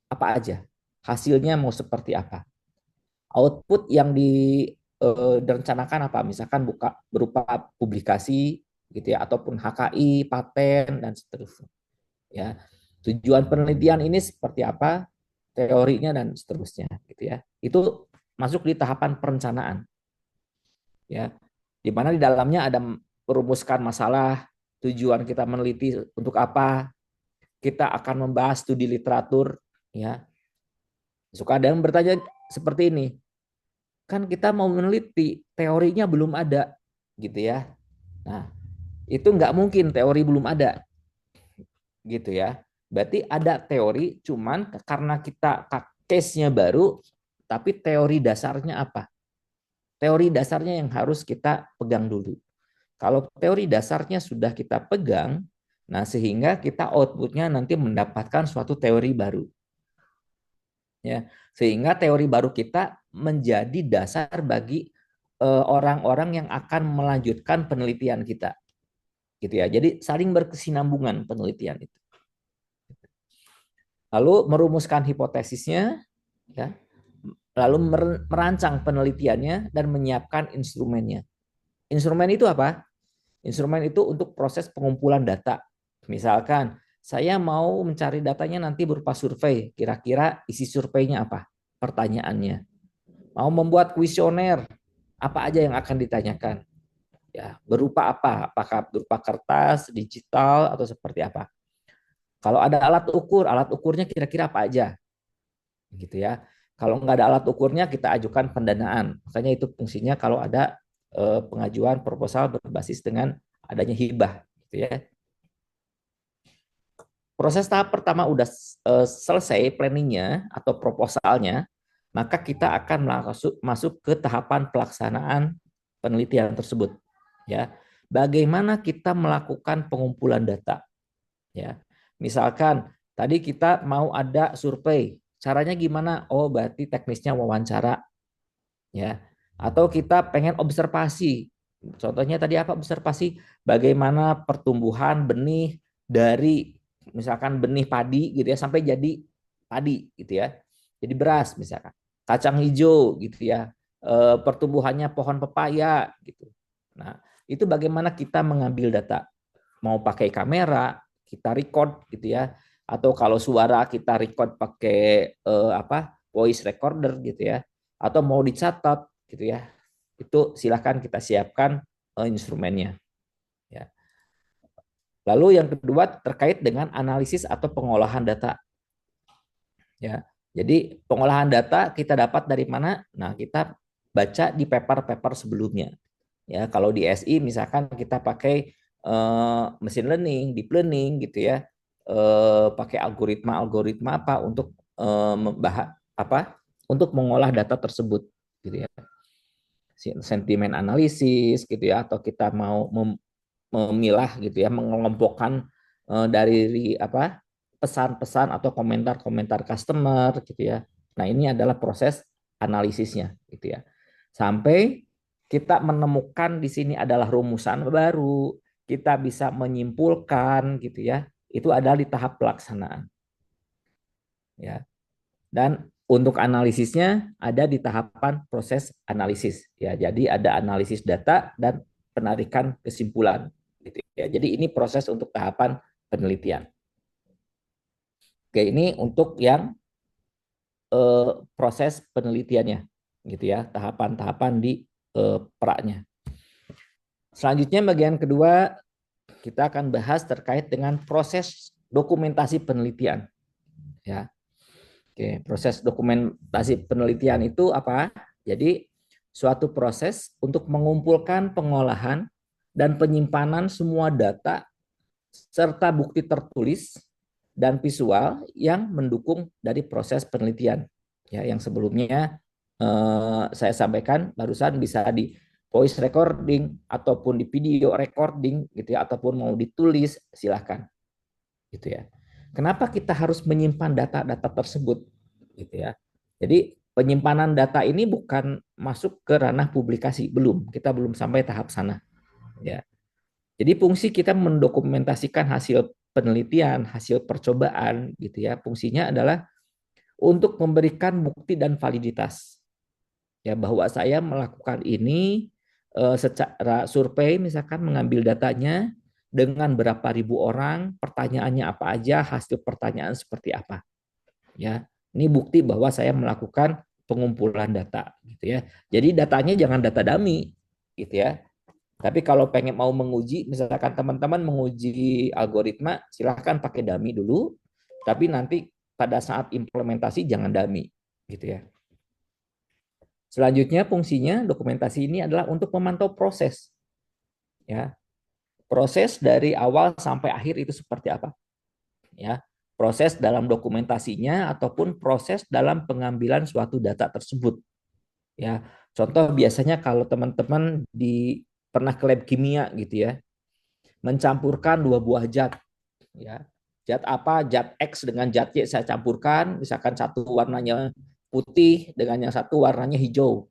apa aja, hasilnya mau seperti apa, output yang direncanakan apa, misalkan berupa publikasi gitu ya, ataupun HKI, paten dan seterusnya. Ya, tujuan penelitian ini seperti apa, teorinya dan seterusnya gitu ya. Itu masuk di tahapan perencanaan. Ya, di mana di dalamnya ada merumuskan masalah, tujuan kita meneliti untuk apa, kita akan membahas studi literatur, ya. Suka ada yang bertanya seperti ini, kan kita mau meneliti, teorinya belum ada, gitu ya. Nah, itu nggak mungkin teori belum ada, gitu ya. Berarti ada teori, cuman karena kita case-nya baru, tapi teori dasarnya apa? Teori dasarnya yang harus kita pegang dulu. Kalau teori dasarnya sudah kita pegang, nah sehingga kita outputnya nanti mendapatkan suatu teori baru. Ya, sehingga teori baru kita menjadi dasar bagi orang-orang yang akan melanjutkan penelitian kita. Gitu ya. Jadi saling berkesinambungan penelitian itu. Lalu merumuskan hipotesisnya, ya. Lalu merancang penelitiannya dan menyiapkan instrumennya. Instrumen itu apa? Instrumen itu untuk proses pengumpulan data. Misalkan saya mau mencari datanya nanti berupa survei, kira-kira isi surveinya apa? Pertanyaannya. Mau membuat kuesioner, apa aja yang akan ditanyakan? Ya, berupa apa? Apakah berupa kertas, digital, atau seperti apa? Kalau ada alat ukurnya kira-kira apa aja? Gitu ya. Kalau nggak ada alat ukurnya, kita ajukan pendanaan. Makanya itu fungsinya kalau ada pengajuan proposal berbasis dengan adanya hibah, gitu ya. Proses tahap pertama udah selesai planningnya atau proposalnya, maka kita akan masuk ke tahapan pelaksanaan penelitian tersebut. Ya, bagaimana kita melakukan pengumpulan data? Ya, misalkan tadi kita mau ada survei, caranya gimana? Oh, berarti teknisnya wawancara, ya. Atau kita pengen observasi. Contohnya tadi apa observasi? Bagaimana pertumbuhan benih dari misalkan benih padi gitu ya sampai jadi padi gitu ya. Jadi beras misalkan. Kacang hijau gitu ya. Pertumbuhannya pohon pepaya gitu. Nah, itu bagaimana kita mengambil data. Mau pakai kamera, kita record gitu ya. Atau kalau suara kita record pakai voice recorder gitu ya. Atau mau dicatat gitu ya, itu silahkan kita siapkan instrumennya. Ya. Lalu yang kedua terkait dengan analisis atau pengolahan data. Ya, jadi pengolahan data kita dapat dari mana? Nah, kita baca di paper-paper sebelumnya. Ya, kalau di SI misalkan kita pakai machine learning, deep learning gitu ya, pakai algoritma apa untuk membahas apa? Untuk mengolah data tersebut, gitu ya. Sentimen analisis gitu ya, atau kita mau memilah gitu ya, mengelompokkan dari apa pesan-pesan atau komentar-komentar customer gitu ya. Nah, ini adalah proses analisisnya gitu ya. Sampai kita menemukan di sini adalah rumusan baru, kita bisa menyimpulkan gitu ya. Itu adalah di tahap pelaksanaan. Ya. Dan untuk analisisnya ada di tahapan proses analisis ya. Jadi ada analisis data dan penarikan kesimpulan gitu ya. Jadi ini proses untuk tahapan penelitian. Oke, ini untuk yang proses penelitiannya gitu ya, tahapan-tahapan di praknya. Selanjutnya bagian kedua kita akan bahas terkait dengan proses dokumentasi penelitian ya. Oke, proses dokumentasi penelitian itu apa? Jadi suatu proses untuk mengumpulkan pengolahan dan penyimpanan semua data serta bukti tertulis dan visual yang mendukung dari proses penelitian. Ya, yang sebelumnya saya sampaikan barusan bisa di voice recording ataupun di video recording gitu ya, ataupun mau ditulis silahkan gitu ya. Kenapa kita harus menyimpan data-data tersebut gitu ya. Jadi penyimpanan data ini bukan masuk ke ranah publikasi, belum. Kita belum sampai tahap sana ya. Jadi fungsi kita mendokumentasikan hasil penelitian, hasil percobaan gitu ya. Fungsinya adalah untuk memberikan bukti dan validitas. Ya, bahwa saya melakukan ini secara survei misalkan mengambil datanya dengan berapa ribu orang, pertanyaannya apa aja, hasil pertanyaan seperti apa. Ya, ini bukti bahwa saya melakukan pengumpulan data gitu ya. Jadi datanya jangan data dummy gitu ya. Tapi kalau pengen mau menguji, misalkan teman-teman menguji algoritma, silahkan pakai dummy dulu. Tapi nanti pada saat implementasi jangan dummy, gitu ya. Selanjutnya fungsinya dokumentasi ini adalah untuk memantau proses, ya. Proses dari awal sampai akhir itu seperti apa, ya. Proses dalam dokumentasinya ataupun proses dalam pengambilan suatu data tersebut, ya. Contoh biasanya kalau teman-teman pernah ke lab kimia gitu ya, mencampurkan dua buah zat ya. Zat apa? Zat X dengan zat Y saya campurkan, misalkan satu warnanya putih dengan yang satu warnanya hijau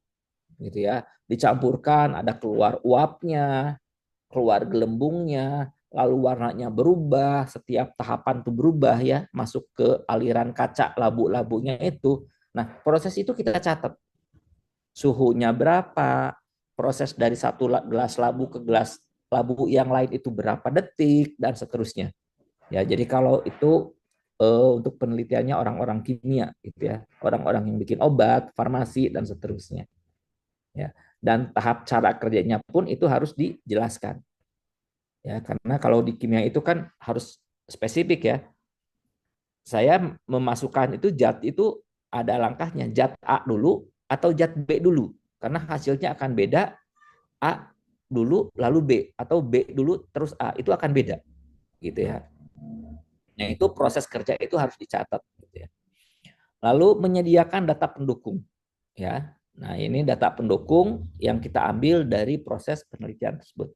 gitu ya. Dicampurkan, ada keluar uapnya, keluar gelembungnya, lalu warnanya berubah, setiap tahapan itu berubah ya, masuk ke aliran kaca labu-labunya itu. Nah, proses itu kita catat. Suhunya berapa, proses dari satu gelas labu ke gelas labu yang lain itu berapa detik dan seterusnya. Ya, jadi kalau itu untuk penelitiannya orang-orang kimia gitu ya, orang-orang yang bikin obat, farmasi dan seterusnya. Ya. Dan tahap cara kerjanya pun itu harus dijelaskan. Ya, karena kalau di kimia itu kan harus spesifik ya. Saya memasukkan itu zat itu ada langkahnya, zat A dulu atau zat B dulu. Karena hasilnya akan beda, A dulu lalu B atau B dulu terus A, itu akan beda gitu ya. Nah, itu proses kerja itu harus dicatat gitu ya. Lalu menyediakan data pendukung ya. Nah, ini data pendukung yang kita ambil dari proses penelitian tersebut.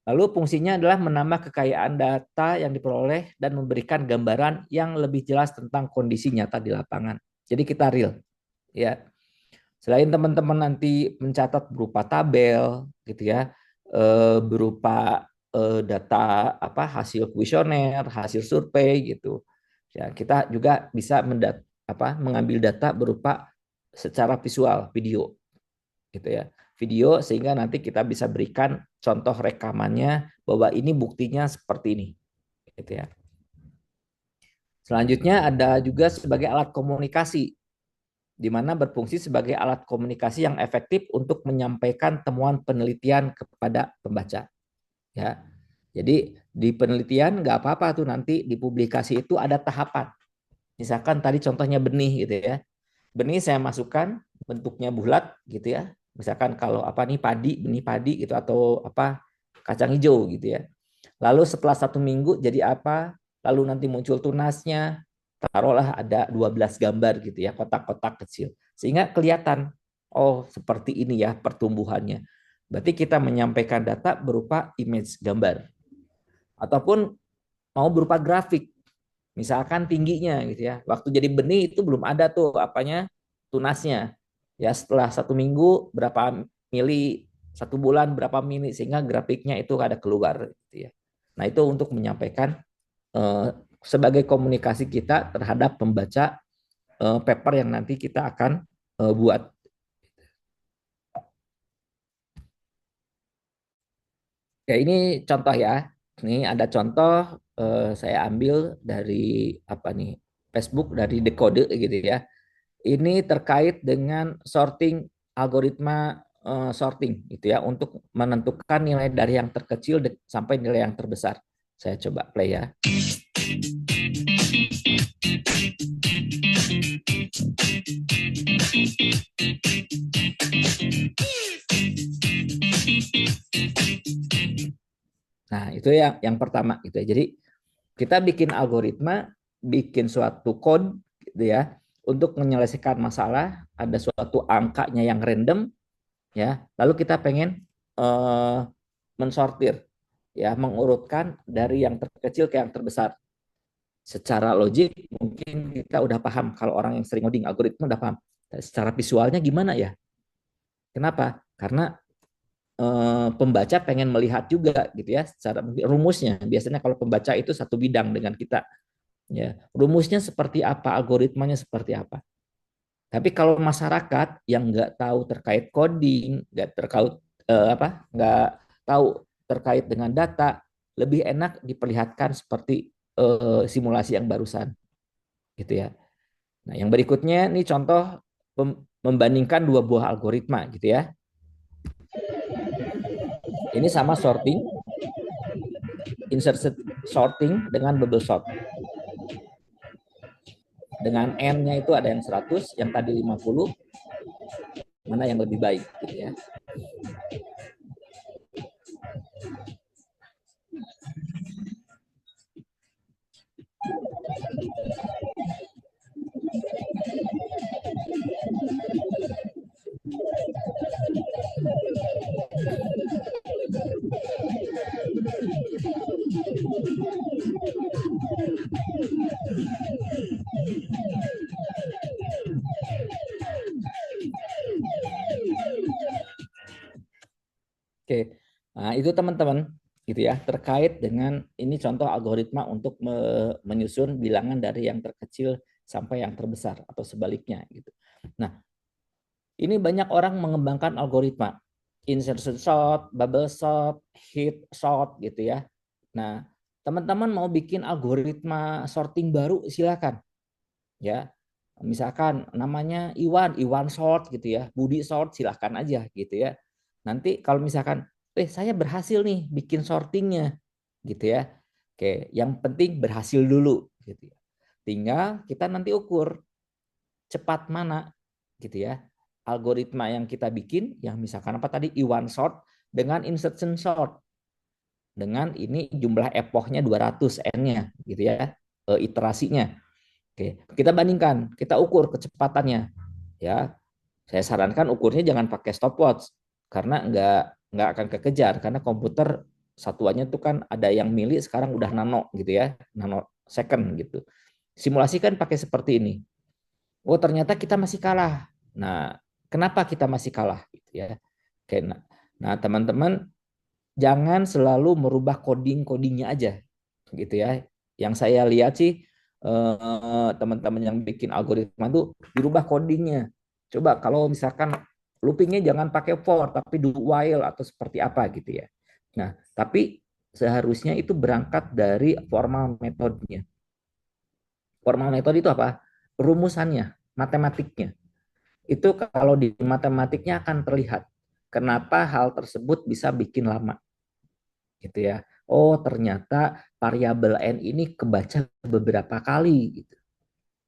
Lalu fungsinya adalah menambah kekayaan data yang diperoleh dan memberikan gambaran yang lebih jelas tentang kondisi nyata di lapangan. Jadi kita real, ya. Selain teman-teman nanti mencatat berupa tabel, gitu ya, berupa data apa hasil kuesioner, hasil survei, gitu. Ya, kita juga bisa mengambil data berupa secara visual, video, gitu ya, video sehingga nanti kita bisa berikan contoh rekamannya bahwa ini buktinya seperti ini, gitu ya. Selanjutnya ada juga sebagai alat komunikasi, di mana berfungsi sebagai alat komunikasi yang efektif untuk menyampaikan temuan penelitian kepada pembaca. Ya, jadi di penelitian nggak apa-apa tuh nanti di publikasi itu ada tahapan. Misalkan tadi contohnya benih gitu ya. Benih saya masukkan bentuknya bulat gitu ya. Misalkan kalau apa nih padi, benih padi gitu atau apa kacang hijau gitu ya. Lalu setelah 1 minggu jadi apa? Lalu nanti muncul tunasnya, taruhlah ada 12 gambar gitu ya, kotak-kotak kecil. Sehingga kelihatan, oh seperti ini ya pertumbuhannya. Berarti kita menyampaikan data berupa image gambar. Ataupun mau berupa grafik. Misalkan tingginya gitu ya. Waktu jadi benih itu belum ada tuh apanya tunasnya. Ya setelah 1 minggu berapa mili, 1 bulan berapa mili sehingga grafiknya itu ada keluar gitu ya. Nah itu untuk menyampaikan sebagai komunikasi kita terhadap pembaca paper yang nanti kita akan buat. Ya ini contoh ya. Ini ada contoh saya ambil dari apa nih Facebook dari Decode gitu ya. Ini terkait dengan sorting algoritma sorting gitu ya untuk menentukan nilai dari yang terkecil sampai nilai yang terbesar. Saya coba play ya. Nah, itu yang pertama gitu ya. Jadi kita bikin algoritma, bikin suatu code gitu ya untuk menyelesaikan masalah, ada suatu angkanya yang random ya. Lalu kita pengen mensortir ya, mengurutkan dari yang terkecil ke yang terbesar. Secara logik mungkin kita udah paham, kalau orang yang sering ngoding algoritma udah paham. Secara visualnya gimana ya? Kenapa? Karena pembaca pengen melihat juga gitu ya secara rumusnya. Biasanya kalau pembaca itu satu bidang dengan kita, ya rumusnya seperti apa, algoritmanya seperti apa. Tapi kalau masyarakat yang nggak tahu terkait coding, nggak tahu terkait dengan data, lebih enak diperlihatkan seperti simulasi yang barusan, gitu ya. Nah, yang berikutnya ini contoh membandingkan dua buah algoritma, gitu ya. Ini sama sorting, inserted sorting dengan bubble sort. Dengan N-nya itu ada yang 100, yang tadi 50, mana yang lebih baik gitu ya. Oke, nah itu teman-teman gitu ya terkait dengan ini contoh algoritma untuk menyusun bilangan dari yang terkecil sampai yang terbesar atau sebaliknya gitu. Nah, ini banyak orang mengembangkan algoritma. insertion sort, bubble sort, hit sort gitu ya. Nah, teman-teman mau bikin algoritma sorting baru silakan ya. Misalkan namanya Iwan, Iwan sort gitu ya, Budi sort silakan aja gitu ya. Nanti kalau misalkan saya berhasil nih bikin sortingnya gitu ya. Oke, yang penting berhasil dulu gitu ya. Tinggal kita nanti ukur cepat mana gitu ya algoritma yang kita bikin yang misalkan apa tadi Iwan sort dengan insertion sort dengan ini jumlah epochnya 200 n-nya gitu ya iterasinya. Oke, kita bandingkan, kita ukur kecepatannya ya. Saya sarankan ukurnya jangan pakai stopwatch karena nggak akan kekejar karena komputer satuannya tuh kan ada yang mili sekarang udah nano gitu ya, nano second gitu. Simulasikan pakai seperti ini. Oh ternyata kita masih kalah. Nah, kenapa kita masih kalah? Gitu ya. Oke, nah teman-teman jangan selalu merubah codingnya aja, gitu ya. Yang saya lihat sih teman-teman yang bikin algoritma tuh dirubah codingnya. Coba kalau misalkan loopingnya jangan pakai for tapi do while atau seperti apa gitu ya. Nah, tapi seharusnya itu berangkat dari formal metodenya. Formal metode itu apa? Rumusannya, matematiknya. Itu kalau di matematiknya akan terlihat kenapa hal tersebut bisa bikin lama gitu ya. Oh, ternyata variabel n ini kebaca beberapa kali gitu.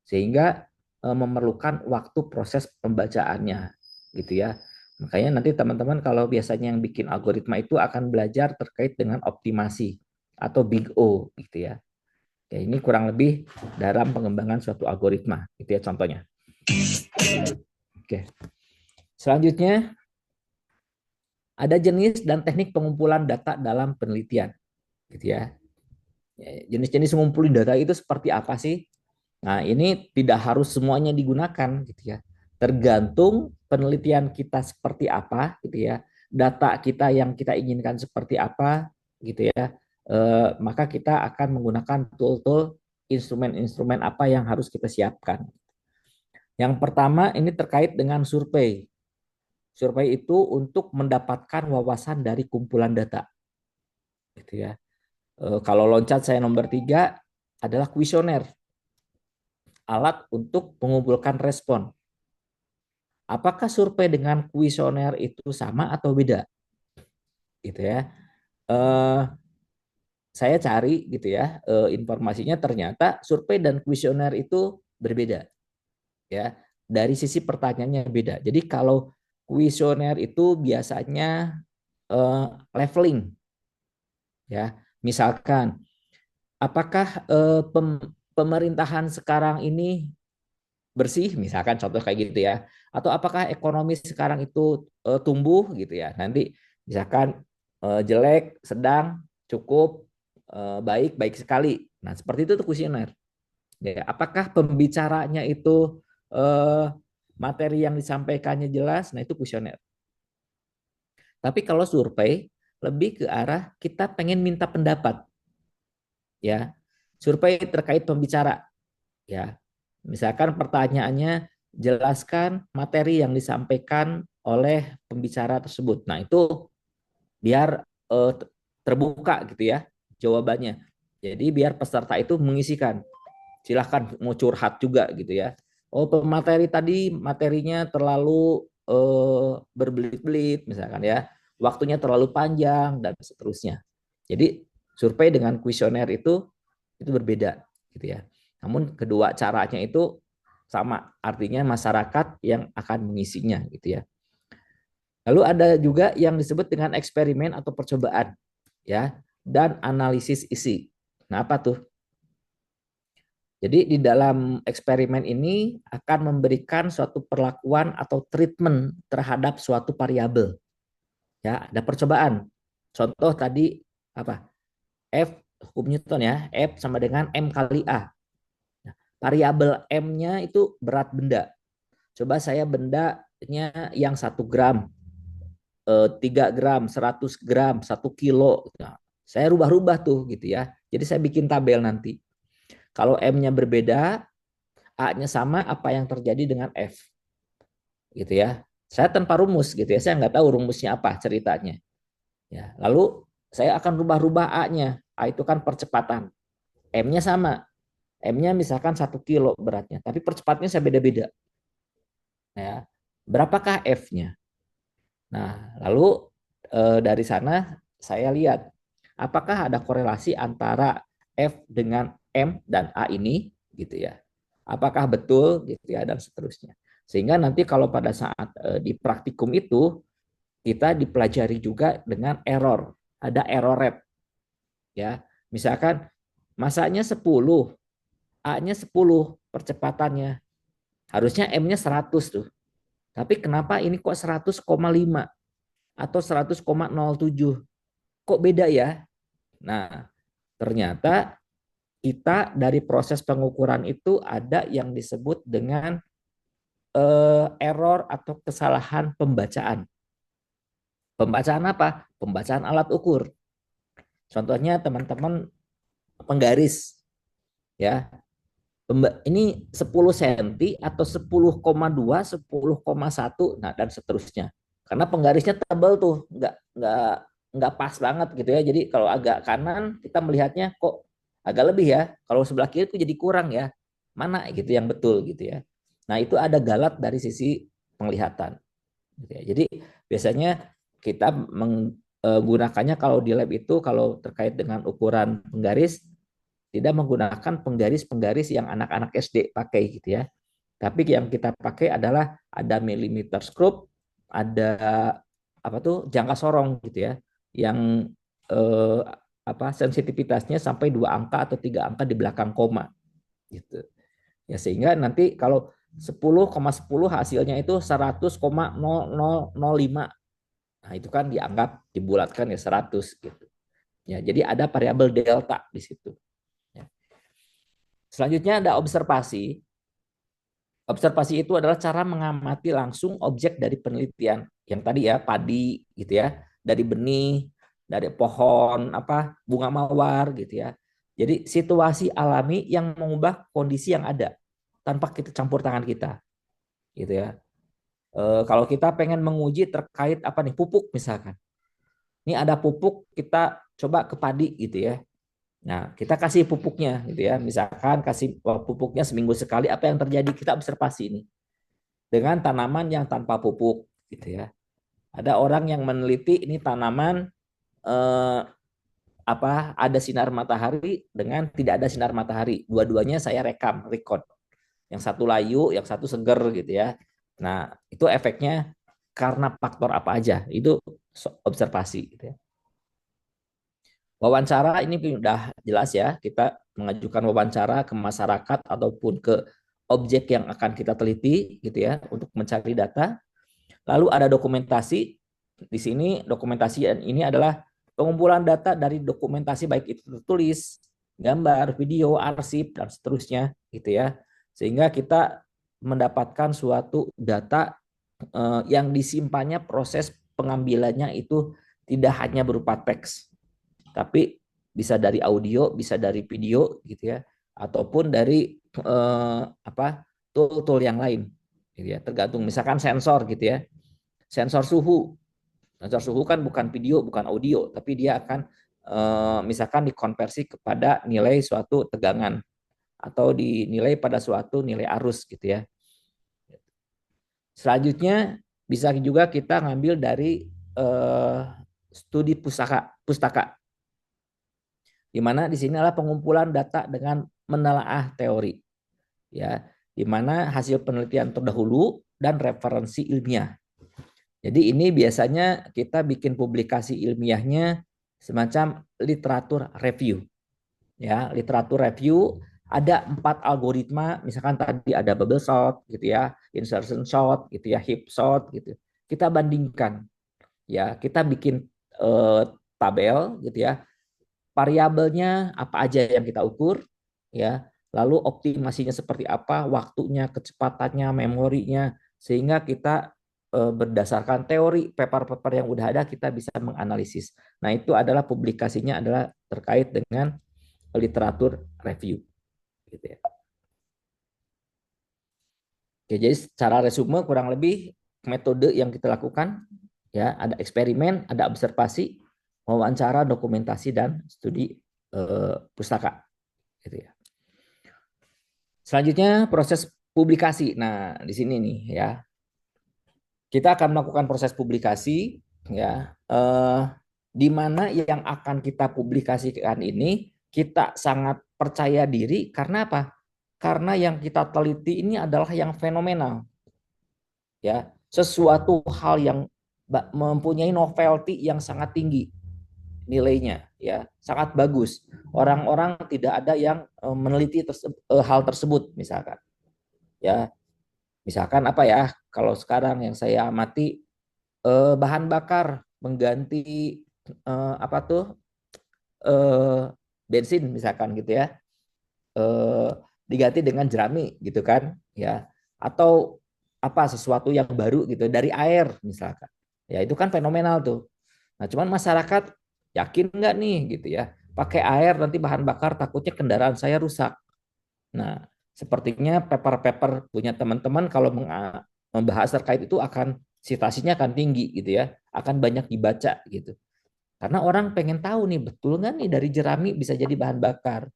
Sehingga memerlukan waktu proses pembacaannya gitu ya. Makanya nanti teman-teman kalau biasanya yang bikin algoritma itu akan belajar terkait dengan optimasi atau big O gitu ya. Ya ini kurang lebih dalam pengembangan suatu algoritma gitu ya contohnya. Oke. Selanjutnya ada jenis dan teknik pengumpulan data dalam penelitian, gitu ya. Jenis-jenis mengumpulin data itu seperti apa sih? Nah, ini tidak harus semuanya digunakan, gitu ya. Tergantung penelitian kita seperti apa, gitu ya. Data kita yang kita inginkan seperti apa, gitu ya. Maka kita akan menggunakan tool-tool, instrumen-instrumen apa yang harus kita siapkan. Yang pertama ini terkait dengan survei. Survei itu untuk mendapatkan wawasan dari kumpulan data, gitu ya. Kalau loncat saya nomor 3 adalah kuesioner, alat untuk mengumpulkan respon. Apakah survei dengan kuesioner itu sama atau beda? Gitu ya. Eh, saya cari gitu ya informasinya ternyata survei dan kuesioner itu berbeda ya dari sisi pertanyaannya beda. Jadi kalau kuesioner itu biasanya leveling ya. Misalkan apakah pemerintahan sekarang ini bersih misalkan contoh kayak gitu ya atau apakah ekonomi sekarang itu tumbuh gitu ya nanti misalkan jelek sedang cukup baik baik sekali nah seperti itu tuh kuesioner ya apakah pembicaranya itu materi yang disampaikannya jelas nah itu kuesioner tapi kalau survei lebih ke arah kita pengen minta pendapat ya survei terkait pembicara ya misalkan pertanyaannya jelaskan materi yang disampaikan oleh pembicara tersebut. Nah, itu biar terbuka gitu ya jawabannya. Jadi biar peserta itu mengisikan. Silahkan mau curhat juga gitu ya. Oh, pemateri tadi materinya terlalu berbelit-belit misalkan ya. Waktunya terlalu panjang dan seterusnya. Jadi survei dengan kuesioner itu berbeda gitu ya. Namun kedua caranya itu sama, artinya masyarakat yang akan mengisinya gitu ya. Lalu ada juga yang disebut dengan eksperimen atau percobaan ya dan analisis isi. Nah, apa tuh? Jadi di dalam eksperimen ini akan memberikan suatu perlakuan atau treatment terhadap suatu variabel. Ya, ada percobaan. Contoh tadi apa? F hukum Newton ya, F sama dengan M kali A. Nah, variabel M-nya itu berat benda. Coba saya bendanya yang 1 gram, 3 gram, 100 gram, 1 kilo. Nah, saya rubah-rubah tuh gitu ya. Jadi saya bikin tabel nanti. Kalau M-nya berbeda, A-nya sama, apa yang terjadi dengan F? Gitu ya. Saya tanpa rumus gitu ya, saya nggak tahu rumusnya apa ceritanya. Ya, lalu saya akan rubah-rubah A-nya. A itu kan percepatan. M-nya sama. M-nya misalkan 1 kilo beratnya, tapi percepatnya saya beda-beda. Ya, berapakah F-nya? Nah, lalu dari sana saya lihat apakah ada korelasi antara F dengan M dan A ini gitu ya. Apakah betul gitu ya dan seterusnya. Sehingga nanti kalau pada saat di praktikum itu kita dipelajari juga dengan error. Ada error rate ya. Misalkan masanya 10, A-nya 10 percepatannya. Harusnya M-nya 100 tuh. Tapi kenapa ini kok 100,5 atau 100,07? Kok beda ya? Nah, ternyata kita dari proses pengukuran itu ada yang disebut dengan error atau kesalahan pembacaan. Pembacaan apa? Pembacaan alat ukur. Contohnya teman-teman penggaris ya. Ini 10 cm atau 10,2, 10,1, nah dan seterusnya. Karena penggarisnya tebal tuh, nggak pas banget gitu ya. Jadi kalau agak kanan kita melihatnya kok agak lebih ya. Kalau sebelah kiri itu jadi kurang ya. Mana gitu yang betul gitu ya. Nah itu ada galat dari sisi penglihatan. Gitu ya. Jadi biasanya kita menggunakannya kalau di lab itu kalau terkait dengan ukuran penggaris tidak menggunakan penggaris-penggaris yang anak-anak SD pakai gitu ya. Tapi yang kita pakai adalah ada millimeter scope, ada apa tuh jangka sorong gitu ya, yang eh, apa sensitivitasnya sampai 2 angka atau 3 angka di belakang koma gitu. Ya sehingga nanti kalau 10,10 hasilnya itu 100,0005. Nah, itu kan dianggap dibulatkan ya 100 gitu. Ya, jadi ada variabel delta di situ. Ya. Selanjutnya ada observasi. Observasi itu adalah cara mengamati langsung objek dari penelitian. Yang tadi ya, padi gitu ya, dari benih, dari pohon apa, bunga mawar gitu ya. Jadi situasi alami yang mengubah kondisi yang ada tanpa kita campur tangan kita gitu ya. Kalau kita pengen menguji terkait apa nih pupuk misalkan. Ini ada pupuk kita coba ke padi gitu ya. Nah, kita kasih pupuknya gitu ya. Misalkan kasih pupuknya seminggu sekali, apa yang terjadi? Kita observasi ini dengan tanaman yang tanpa pupuk gitu ya. Ada orang yang meneliti ini tanaman eh, apa ada sinar matahari dengan tidak ada sinar matahari. Dua-duanya saya rekam, record. Yang satu layu, yang satu seger gitu ya. Nah, itu efeknya karena faktor apa aja? Itu observasi gitu ya. Wawancara ini sudah jelas ya, kita mengajukan wawancara ke masyarakat ataupun ke objek yang akan kita teliti gitu ya untuk mencari data. Lalu ada dokumentasi. Di sini dokumentasi ini adalah pengumpulan data dari dokumentasi baik itu tertulis, gambar, video, arsip dan seterusnya gitu ya. Sehingga kita mendapatkan suatu data yang disimpannya proses pengambilannya itu tidak hanya berupa teks, tapi bisa dari audio, bisa dari video gitu ya, ataupun dari apa tool-tool yang lain gitu ya, tergantung misalkan sensor gitu ya, sensor suhu. Sensor suhu kan bukan video, bukan audio, tapi dia akan misalkan dikonversi kepada nilai suatu tegangan atau dinilai pada suatu nilai arus gitu ya. Selanjutnya bisa juga kita ngambil dari studi pustaka di mana di sini adalah pengumpulan data dengan menelaah teori ya, di mana hasil penelitian terdahulu dan referensi ilmiah. Jadi ini biasanya kita bikin publikasi ilmiahnya semacam literatur review. Ya, literatur review ada 4 algoritma, misalkan tadi ada bubble sort gitu ya, insertion sort gitu ya, heap sort gitu. Kita bandingkan ya, kita bikin tabel gitu ya, variabelnya apa aja yang kita ukur ya, lalu optimasinya seperti apa, waktunya, kecepatannya, memorinya, sehingga kita berdasarkan teori paper-paper yang udah ada kita bisa menganalisis. Nah, itu adalah publikasinya adalah terkait dengan literatur review gitu ya. Oke, jadi secara resume kurang lebih metode yang kita lakukan, ya, ada eksperimen, ada observasi, wawancara, dokumentasi, dan studi pustaka, gitu ya. Selanjutnya proses publikasi. Nah, di sini nih ya, kita akan melakukan proses publikasi, ya, di mana yang akan kita publikasikan ini kita sangat percaya diri karena apa? Karena yang kita teliti ini adalah yang fenomenal, ya, sesuatu hal yang mempunyai novelty yang sangat tinggi nilainya, ya, sangat bagus. Orang-orang tidak ada yang meneliti hal tersebut, misalkan, ya, misalkan apa ya, kalau sekarang yang saya amati, bahan bakar mengganti apa tuh, eh, bensin misalkan gitu ya, eh, diganti dengan jerami gitu kan, ya, atau apa sesuatu yang baru gitu dari air misalkan, ya, itu kan fenomenal tuh. Nah, cuman masyarakat yakin nggak nih gitu ya, pakai air nanti bahan bakar takutnya kendaraan saya rusak. Nah, sepertinya paper-paper punya teman-teman kalau membahas terkait itu akan citasinya akan tinggi gitu ya, akan banyak dibaca gitu. Karena orang pengen tahu nih, betul nggak nih dari jerami bisa jadi bahan bakar,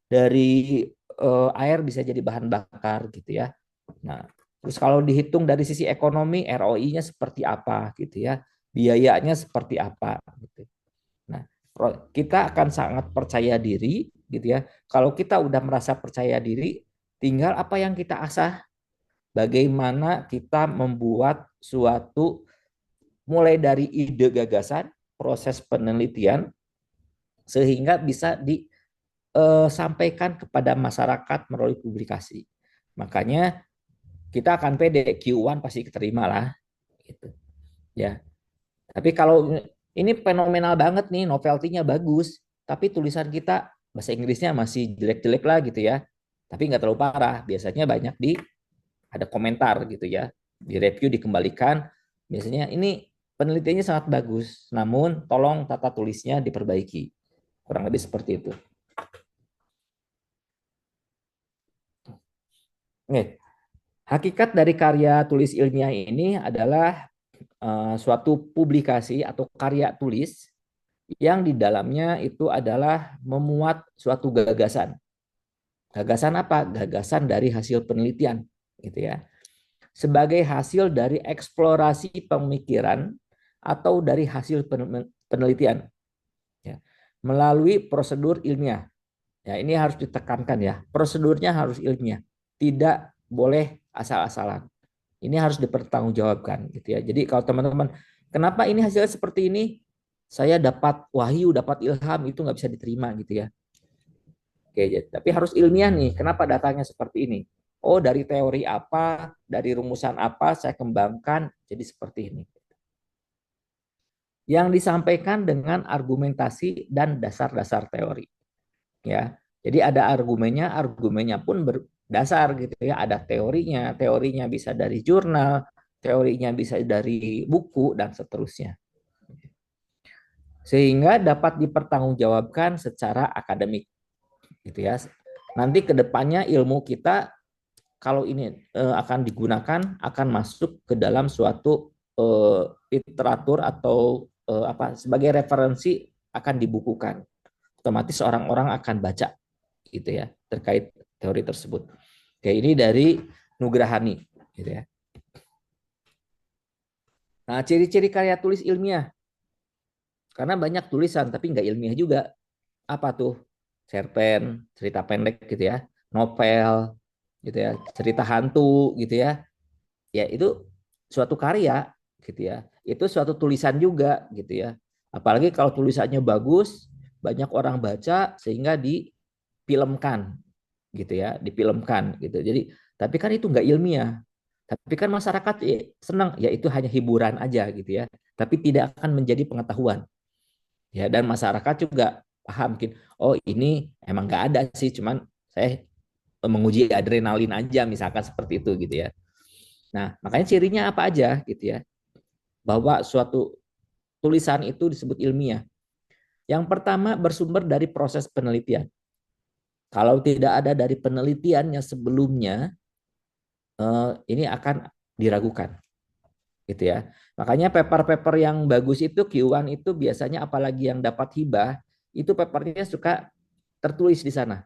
dari air bisa jadi bahan bakar gitu ya. Nah, terus kalau dihitung dari sisi ekonomi, ROI-nya seperti apa gitu ya, biayanya seperti apa gitu. Nah, kita akan sangat percaya diri gitu ya. Kalau kita udah merasa percaya diri, tinggal apa yang kita asah, bagaimana kita membuat suatu, mulai dari ide gagasan, proses penelitian, sehingga bisa disampaikan kepada masyarakat melalui publikasi. Makanya kita akan pede, Q1 pasti keterima lah gitu ya. Tapi kalau ini fenomenal banget nih, novelty-nya bagus, tapi tulisan kita bahasa Inggrisnya masih jelek-jelek lah gitu ya. Tapi nggak terlalu parah, biasanya banyak ada komentar gitu ya, di review dikembalikan. Biasanya ini penelitiannya sangat bagus, namun tolong tata tulisnya diperbaiki. Kurang lebih seperti itu. Oke. Hakikat dari karya tulis ilmiah ini adalah suatu publikasi atau karya tulis yang di dalamnya itu adalah memuat suatu gagasan. Gagasan apa? Gagasan dari hasil penelitian, gitu ya. Sebagai hasil dari eksplorasi pemikiran atau dari hasil penelitian, ya, melalui prosedur ilmiah. Ya, ini harus ditekankan ya. Prosedurnya harus ilmiah, tidak boleh asal-asalan. Ini harus dipertanggungjawabkan, gitu ya. Jadi kalau teman-teman, kenapa ini hasilnya seperti ini? Saya dapat wahyu, dapat ilham, itu nggak bisa diterima gitu ya. Oke, tapi harus ilmiah nih. Kenapa datanya seperti ini? Oh, dari teori apa, dari rumusan apa saya kembangkan jadi seperti ini. Yang disampaikan dengan argumentasi dan dasar-dasar teori. Ya, jadi ada argumennya pun berdasar gitu ya. Ada teorinya bisa dari jurnal, teorinya bisa dari buku dan seterusnya. Sehingga dapat dipertanggungjawabkan secara akademik, gitu ya. Nanti kedepannya ilmu kita kalau ini akan digunakan, akan masuk ke dalam suatu literatur atau apa sebagai referensi, akan dibukukan. Otomatis orang-orang akan baca gitu ya terkait teori tersebut. Oke, ini dari Nugrahani gitu ya. Nah, ciri-ciri karya tulis ilmiah. Karena banyak tulisan tapi nggak ilmiah juga. Apa tuh? Cerpen, cerita pendek gitu ya, novel gitu ya, cerita hantu gitu ya. Ya itu suatu karya gitu ya. Itu suatu tulisan juga gitu ya. Apalagi kalau tulisannya bagus, banyak orang baca sehingga difilmkan gitu ya, difilmkan gitu. Jadi tapi kan itu nggak ilmiah. Tapi kan masyarakat ya, senang, ya itu hanya hiburan aja gitu ya. Tapi tidak akan menjadi pengetahuan. Ya, dan masyarakat juga paham mungkin, oh ini emang nggak ada sih, cuman saya menguji adrenalin aja misalkan seperti itu gitu ya. Nah, makanya cirinya apa aja gitu ya. Bahwa suatu tulisan itu disebut ilmiah. Yang pertama bersumber dari proses penelitian. Kalau tidak ada dari penelitiannya sebelumnya, ini akan diragukan. gitu ya. Makanya paper-paper yang bagus itu Q1 itu biasanya apalagi yang dapat hibah, itu papernya suka tertulis di sana.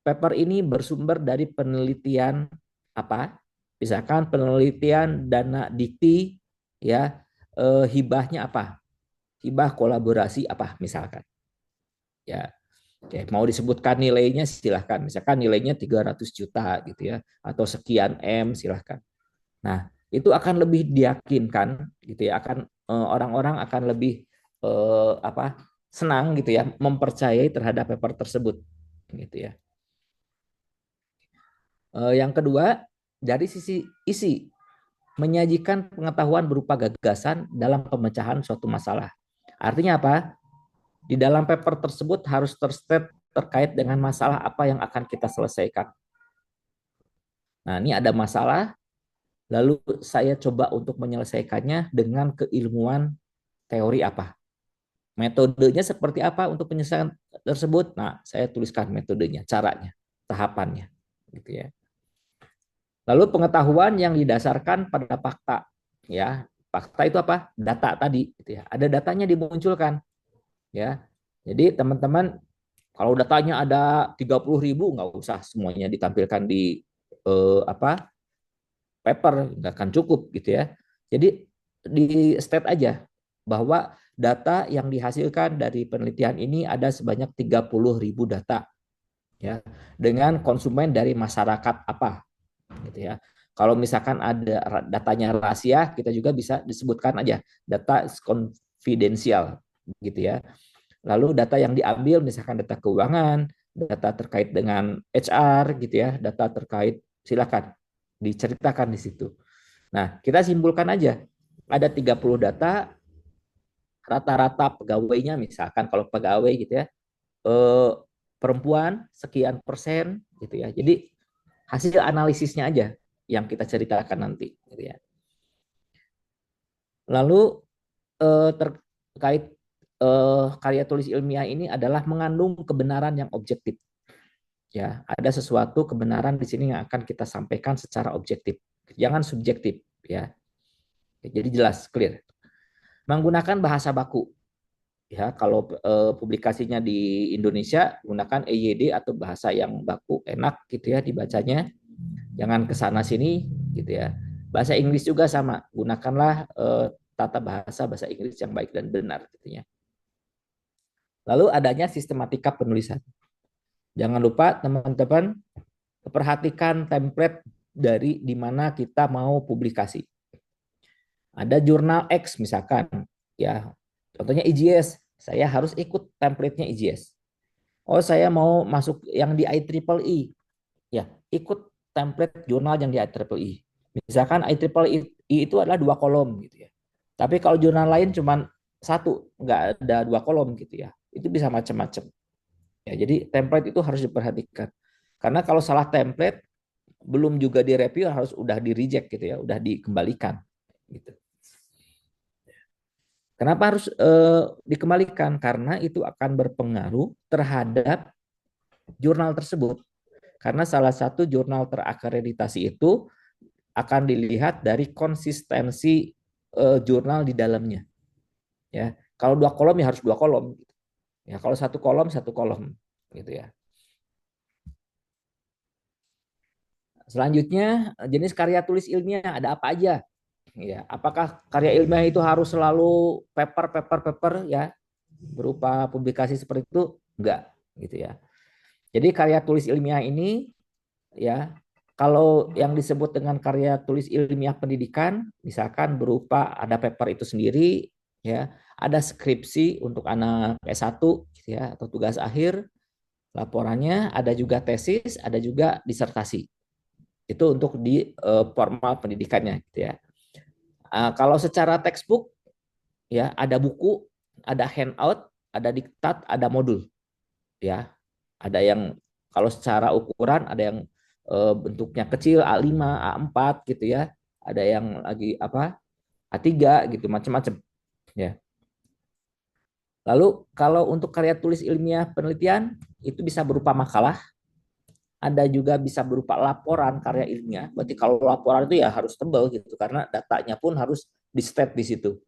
Paper ini bersumber dari penelitian apa? Misalkan penelitian dana dikti ya, hibahnya apa? Hibah kolaborasi apa misalkan. Ya, oke, mau disebutkan nilainya silahkan. Misalkan nilainya 300 juta gitu ya, atau sekian M silahkan. Nah, itu akan lebih diyakinkan gitu ya, akan orang-orang akan lebih apa, senang gitu ya, mempercayai terhadap paper tersebut gitu ya. Yang kedua, dari sisi isi, menyajikan pengetahuan berupa gagasan dalam pemecahan suatu masalah. Artinya apa? Di dalam paper tersebut harus terkait dengan masalah apa yang akan kita selesaikan. Nah, ini ada masalah, lalu saya coba untuk menyelesaikannya dengan keilmuan teori apa. Metodenya seperti apa untuk penyelesaian tersebut? Nah, saya tuliskan metodenya, caranya, tahapannya, gitu ya. Lalu pengetahuan yang didasarkan pada fakta, ya. Fakta itu apa? Data tadi, gitu ya. Ada datanya dimunculkan, ya. Jadi teman-teman kalau datanya ada 30.000, nggak usah semuanya ditampilkan di apa, paper, nggak akan cukup gitu ya. Jadi di state aja bahwa data yang dihasilkan dari penelitian ini ada sebanyak 30.000 data ya, dengan konsumen dari masyarakat apa gitu ya. Kalau misalkan ada datanya rahasia, kita juga bisa disebutkan aja data konfidensial gitu ya. Lalu data yang diambil misalkan data keuangan, data terkait dengan HR gitu ya, data terkait, silakan diceritakan di situ. Nah, kita simpulkan aja. Ada 30 data, rata-rata pegawainya misalkan kalau pegawai gitu ya, perempuan sekian persen gitu ya. Jadi hasil analisisnya aja yang kita ceritakan nanti gitu ya. Lalu terkait karya tulis ilmiah ini adalah mengandung kebenaran yang objektif. Ya, ada sesuatu kebenaran di sini yang akan kita sampaikan secara objektif, jangan subjektif ya. Jadi jelas, clear. Menggunakan bahasa baku. Ya, kalau publikasinya di Indonesia gunakan EYD atau bahasa yang baku, enak gitu ya dibacanya. Jangan ke sana sini gitu ya. Bahasa Inggris juga sama, gunakanlah tata bahasa Inggris yang baik dan benar gitu ya. Lalu adanya sistematika penulisan. Jangan lupa teman-teman perhatikan template dari di mana kita mau publikasi. Ada jurnal X misalkan, ya. Contohnya IJS, saya harus ikut template-nya IJS. Oh, saya mau masuk yang di IEEE, ya, ikut template jurnal yang di IEEE. Misalkan IEEE itu adalah 2 kolom gitu ya. Tapi kalau jurnal lain cuma satu, nggak ada 2 kolom gitu ya. Itu bisa macam-macam. Ya, jadi template itu harus diperhatikan. Karena kalau salah template, belum juga direview harus udah di reject gitu ya, udah dikembalikan gitu. Kenapa harus dikembalikan? Karena itu akan berpengaruh terhadap jurnal tersebut. Karena salah satu jurnal terakreditasi itu akan dilihat dari konsistensi jurnal di dalamnya. Ya, kalau 2 kolom ya harus 2 kolom. Ya, kalau 1 kolom 1 kolom, gitu ya. Selanjutnya jenis karya tulis ilmiah ada apa aja? Ya, apakah karya ilmiah itu harus selalu paper ya, berupa publikasi seperti itu? Enggak, gitu ya. Jadi karya tulis ilmiah ini ya, kalau yang disebut dengan karya tulis ilmiah pendidikan, misalkan berupa ada paper itu sendiri, ya, ada skripsi untuk anak S1, gitu ya, atau tugas akhir, laporannya, ada juga tesis, ada juga disertasi. Itu untuk di formal pendidikannya, gitu ya. Kalau secara textbook, ya ada buku, ada handout, ada diktat, ada modul, ya. Ada yang kalau secara ukuran ada yang bentuknya kecil A5, A4 gitu ya. Ada yang lagi apa? A3 gitu, macam-macam ya. Lalu kalau untuk karya tulis ilmiah penelitian itu bisa berupa makalah, ada juga bisa berupa laporan karya ilmiah. Berarti kalau laporan itu ya harus tebal gitu karena datanya pun harus di state di situ.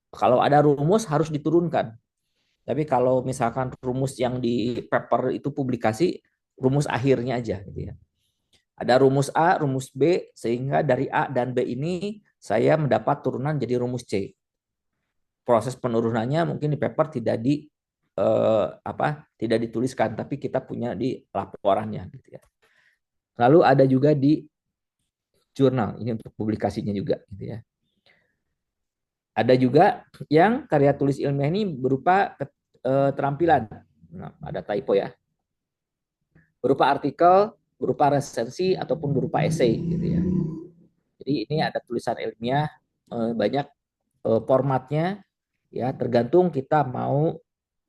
Kalau ada rumus harus diturunkan. Tapi kalau misalkan rumus yang di paper itu publikasi, rumus akhirnya aja gitu ya. Ada rumus A, rumus B, sehingga dari A dan B ini saya mendapat turunan jadi rumus C. Proses penurunannya mungkin di paper tidak tidak dituliskan, tapi kita punya di laporannya gitu ya. Lalu ada juga di jurnal, ini untuk publikasinya juga gitu ya. Ada juga yang karya tulis ilmiah ini berupa terampilan. Nah, ada typo ya. Berupa artikel, berupa resensi ataupun berupa esai gitu ya. Jadi ini ada tulisan ilmiah banyak formatnya ya, tergantung kita mau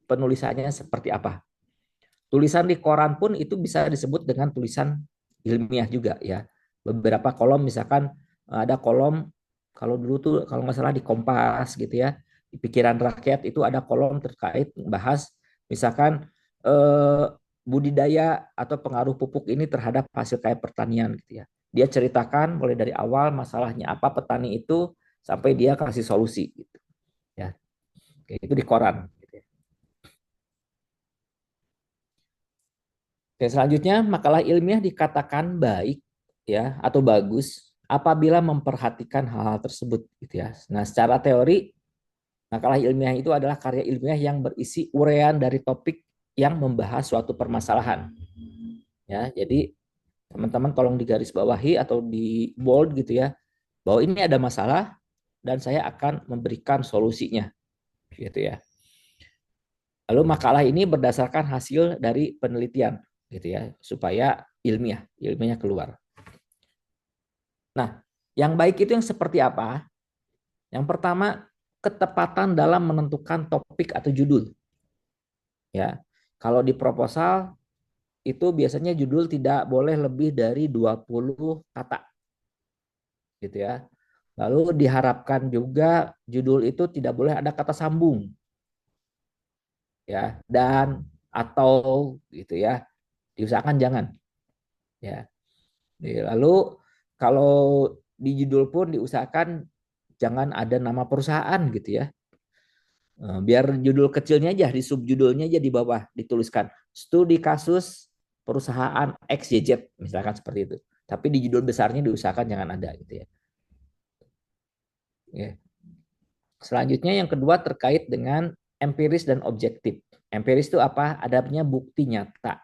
penulisannya seperti apa. Tulisan di koran pun itu bisa disebut dengan tulisan ilmiah juga ya. Beberapa kolom misalkan ada kolom kalau dulu tuh kalau nggak salah di Kompas gitu ya, di Pikiran Rakyat itu ada kolom terkait bahas misalkan eh, budidaya atau pengaruh pupuk ini terhadap hasil kaya pertanian gitu ya. Dia ceritakan mulai dari awal masalahnya apa petani itu sampai dia kasih solusi gitu ya. Itu di koran. Oke, selanjutnya makalah ilmiah dikatakan baik ya atau bagus apabila memperhatikan hal-hal tersebut gitu ya. Nah, secara teori makalah ilmiah itu adalah karya ilmiah yang berisi uraian dari topik yang membahas suatu permasalahan. Ya, jadi teman-teman tolong digarisbawahi atau di bold gitu ya bahwa ini ada masalah dan saya akan memberikan solusinya gitu ya. Lalu makalah ini berdasarkan hasil dari penelitian gitu ya supaya ilmiahnya keluar. Nah, yang baik itu yang seperti apa? Yang pertama, ketepatan dalam menentukan topik atau judul. Ya. Kalau di proposal itu biasanya judul tidak boleh lebih dari 20 kata. Gitu ya. Lalu diharapkan juga judul itu tidak boleh ada kata sambung. Ya, dan atau gitu ya. Diusahakan jangan. Ya. Lalu kalau di judul pun diusahakan jangan ada nama perusahaan gitu ya. Biar judul kecilnya aja di subjudulnya aja di bawah dituliskan studi kasus perusahaan XYZ misalkan seperti itu. Tapi di judul besarnya diusahakan jangan ada gitu ya. Oke. Selanjutnya yang kedua terkait dengan empiris dan objektif. Empiris itu apa? Adanya bukti nyata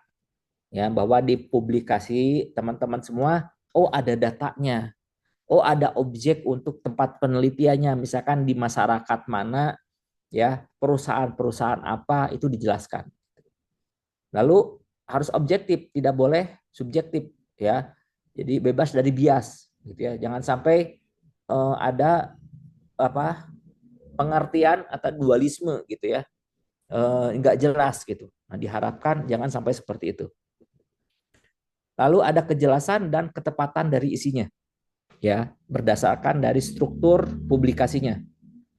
ya bahwa di publikasi teman-teman semua oh ada datanya. Oh ada objek untuk tempat penelitiannya misalkan di masyarakat mana ya perusahaan-perusahaan apa itu dijelaskan. Lalu harus objektif, tidak boleh subjektif ya. Jadi bebas dari bias gitu ya. Jangan sampai ada apa pengertian atau dualisme gitu ya. Enggak jelas gitu. Nah, diharapkan jangan sampai seperti itu. Lalu ada kejelasan dan ketepatan dari isinya ya, berdasarkan dari struktur publikasinya.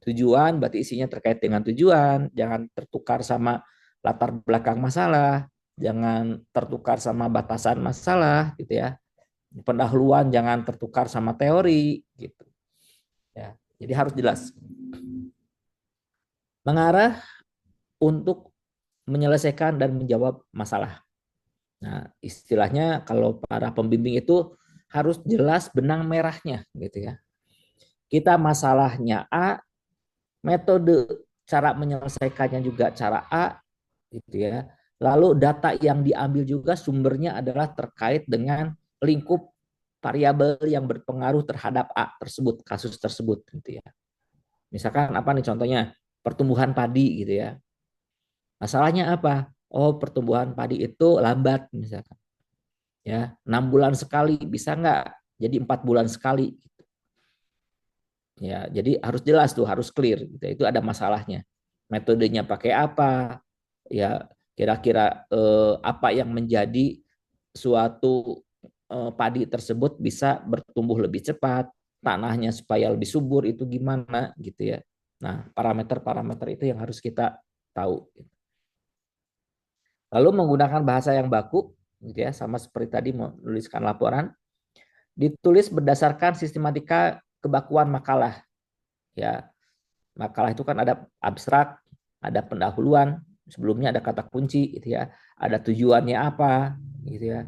Tujuan berarti isinya terkait dengan tujuan, jangan tertukar sama latar belakang masalah, jangan tertukar sama batasan masalah gitu ya. Pendahuluan jangan tertukar sama teori gitu. Ya. Jadi harus jelas. Mengarah untuk menyelesaikan dan menjawab masalah. Nah, istilahnya kalau para pembimbing itu harus jelas benang merahnya gitu ya. Kita masalahnya A, metode cara menyelesaikannya juga cara A gitu ya. Lalu data yang diambil juga sumbernya adalah terkait dengan lingkup variabel yang berpengaruh terhadap A tersebut, kasus tersebut gitu ya. Misalkan apa nih contohnya? Pertumbuhan padi gitu ya. Masalahnya apa? Oh, pertumbuhan padi itu lambat misalkan. Ya, 6 bulan sekali bisa nggak? Jadi 4 bulan sekali. Ya, jadi harus jelas tuh, harus clear. Gitu. Itu ada masalahnya. Metodenya pakai apa? Ya, kira-kira apa yang menjadi suatu padi tersebut bisa bertumbuh lebih cepat, tanahnya supaya lebih subur itu gimana gitu ya. Nah, parameter-parameter itu yang harus kita tahu. Lalu menggunakan bahasa yang baku, gitu ya, sama seperti tadi menuliskan laporan, ditulis berdasarkan sistematika kebakuan makalah. Ya, makalah itu kan ada abstrak, ada pendahuluan, sebelumnya ada kata kunci, gitu ya, ada tujuannya apa, gitu ya.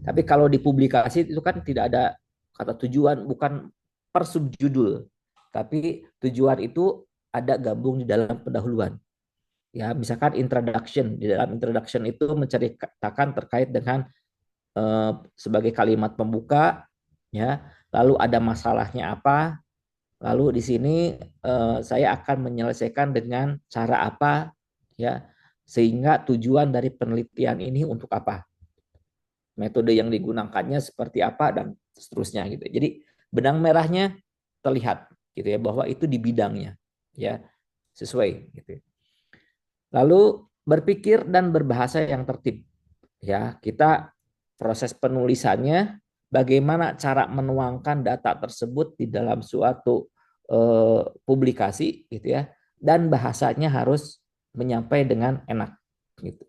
Tapi kalau di publikasi itu kan tidak ada kata tujuan, bukan per subjudul, tapi tujuan itu ada gabung di dalam pendahuluan. Ya, misalkan introduction, di dalam introduction itu menceritakan terkait dengan sebagai kalimat pembuka, ya, lalu ada masalahnya apa, lalu di sini saya akan menyelesaikan dengan cara apa, ya, sehingga tujuan dari penelitian ini untuk apa, metode yang digunakannya seperti apa, dan seterusnya gitu. Jadi benang merahnya terlihat gitu ya, bahwa itu di bidangnya, ya, sesuai gitu. Lalu berpikir dan berbahasa yang tertib, ya, kita proses penulisannya bagaimana cara menuangkan data tersebut di dalam suatu publikasi gitu ya, dan bahasanya harus menyampaikan dengan enak gitu.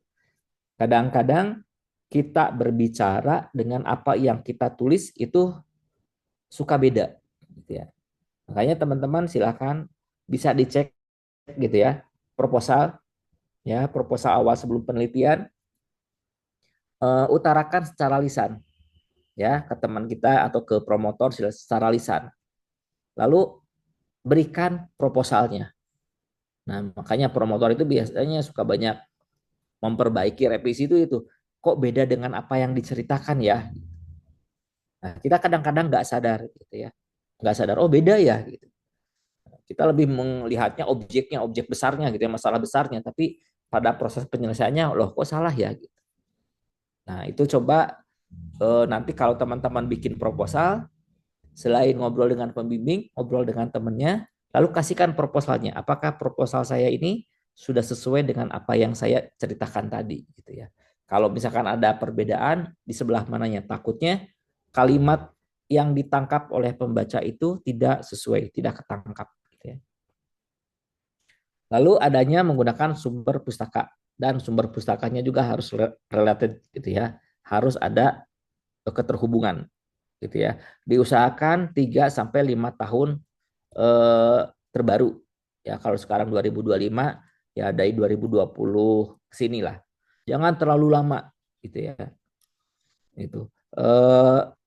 Kadang-kadang kita berbicara dengan apa yang kita tulis itu suka beda gitu ya. Makanya teman-teman silakan bisa dicek gitu ya, proposal, ya, proposal awal sebelum penelitian, utarakan secara lisan ya ke teman kita atau ke promotor secara lisan. Lalu berikan proposalnya. Nah, makanya promotor itu biasanya suka banyak memperbaiki revisi itu. Kok beda dengan apa yang diceritakan ya? Nah, kita kadang-kadang nggak sadar gitu ya. Nggak sadar, oh beda ya gitu. Kita lebih melihatnya objeknya, objek besarnya gitu ya, masalah besarnya. Tapi pada proses penyelesaiannya, loh kok salah ya gitu. Nah, itu coba nanti kalau teman-teman bikin proposal, selain ngobrol dengan pembimbing, ngobrol dengan temannya, lalu kasihkan proposalnya. Apakah proposal saya ini sudah sesuai dengan apa yang saya ceritakan tadi, gitu ya. Kalau misalkan ada perbedaan di sebelah mananya, takutnya kalimat yang ditangkap oleh pembaca itu tidak sesuai, tidak ketangkap. Gitu ya. Lalu adanya menggunakan sumber pustaka, dan sumber pustakanya juga harus related, gitu ya. Harus ada keterhubungan gitu ya. Diusahakan 3 sampai 5 tahun terbaru. Ya, kalau sekarang 2025, ya dari 2020 ke sini lah. Jangan terlalu lama gitu ya. Itu.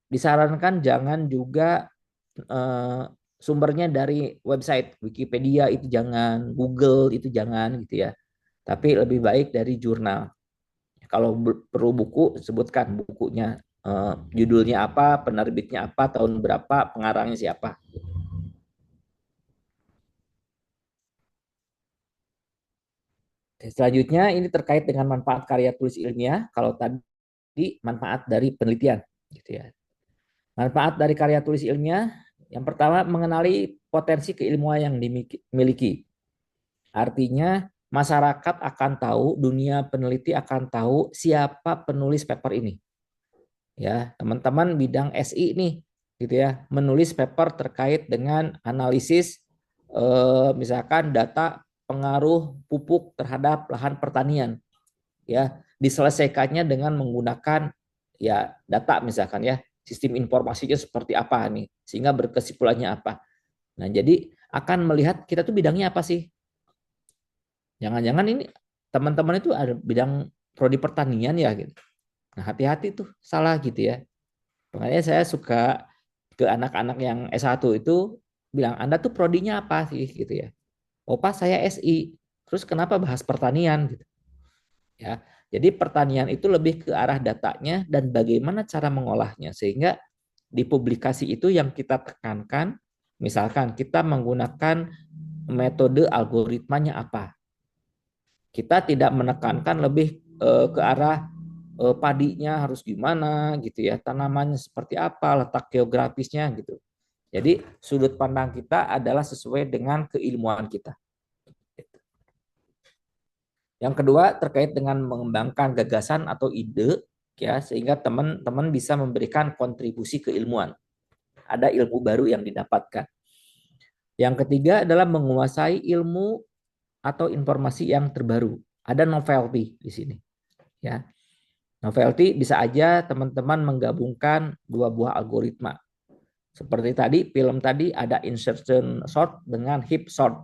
Disarankan jangan juga sumbernya dari website Wikipedia, itu jangan, Google itu jangan gitu ya. Tapi lebih baik dari jurnal. Kalau perlu buku, sebutkan bukunya, judulnya apa, penerbitnya apa, tahun berapa, pengarangnya siapa. Selanjutnya ini terkait dengan manfaat karya tulis ilmiah. Kalau tadi manfaat dari penelitian, gitu ya. Manfaat dari karya tulis ilmiah, yang pertama mengenali potensi keilmuan yang dimiliki. Artinya masyarakat akan tahu, dunia peneliti akan tahu siapa penulis paper ini. Ya, teman-teman bidang SI nih, gitu ya, menulis paper terkait dengan analisis misalkan data pengaruh pupuk terhadap lahan pertanian, ya, diselesaikannya dengan menggunakan ya data misalkan ya, sistem informasinya seperti apa nih, sehingga berkesimpulannya apa. Nah, jadi akan melihat kita tuh bidangnya apa sih. Jangan-jangan ini teman-teman itu ada bidang prodi pertanian ya gitu. Nah, hati-hati tuh salah gitu ya. Makanya saya suka ke anak-anak yang S1 itu bilang, Anda tuh prodinya apa sih gitu ya. Oh, Pak, saya SI. Terus kenapa bahas pertanian gitu. Ya. Jadi pertanian itu lebih ke arah datanya dan bagaimana cara mengolahnya, sehingga di publikasi itu yang kita tekankan, misalkan kita menggunakan metode algoritmanya apa. Kita tidak menekankan lebih ke arah padinya harus gimana gitu ya, tanamannya seperti apa, letak geografisnya gitu. Jadi sudut pandang kita adalah sesuai dengan keilmuan kita. Yang kedua terkait dengan mengembangkan gagasan atau ide, ya, sehingga teman-teman bisa memberikan kontribusi keilmuan. Ada ilmu baru yang didapatkan. Yang ketiga adalah menguasai ilmu atau informasi yang terbaru. Ada novelty di sini, ya. Novelty bisa aja teman-teman menggabungkan dua buah algoritma. Seperti tadi, film tadi ada insertion sort dengan heap sort.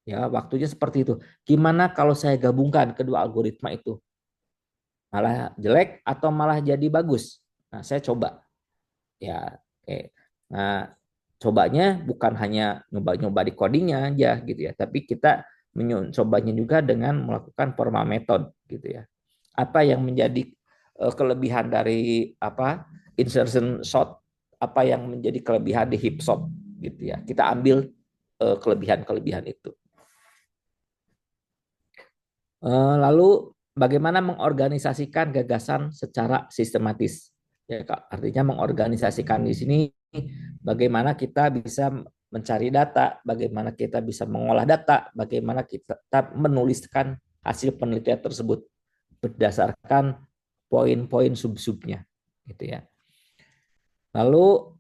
Ya, waktunya seperti itu. Gimana kalau saya gabungkan kedua algoritma itu? Malah jelek atau malah jadi bagus? Nah, saya coba. Ya, oke. Nah, cobanya bukan hanya nyoba-nyoba di codingnya aja gitu ya, tapi kita mencobanya juga dengan melakukan formal method gitu ya. Apa yang menjadi kelebihan dari apa insertion sort, apa yang menjadi kelebihan di heap sort gitu ya. Kita ambil kelebihan-kelebihan itu. Lalu bagaimana mengorganisasikan gagasan secara sistematis? Ya, Kak. Artinya mengorganisasikan di sini bagaimana kita bisa mencari data, bagaimana kita bisa mengolah data, bagaimana kita menuliskan hasil penelitian tersebut berdasarkan poin-poin sub-subnya, gitu ya. Lalu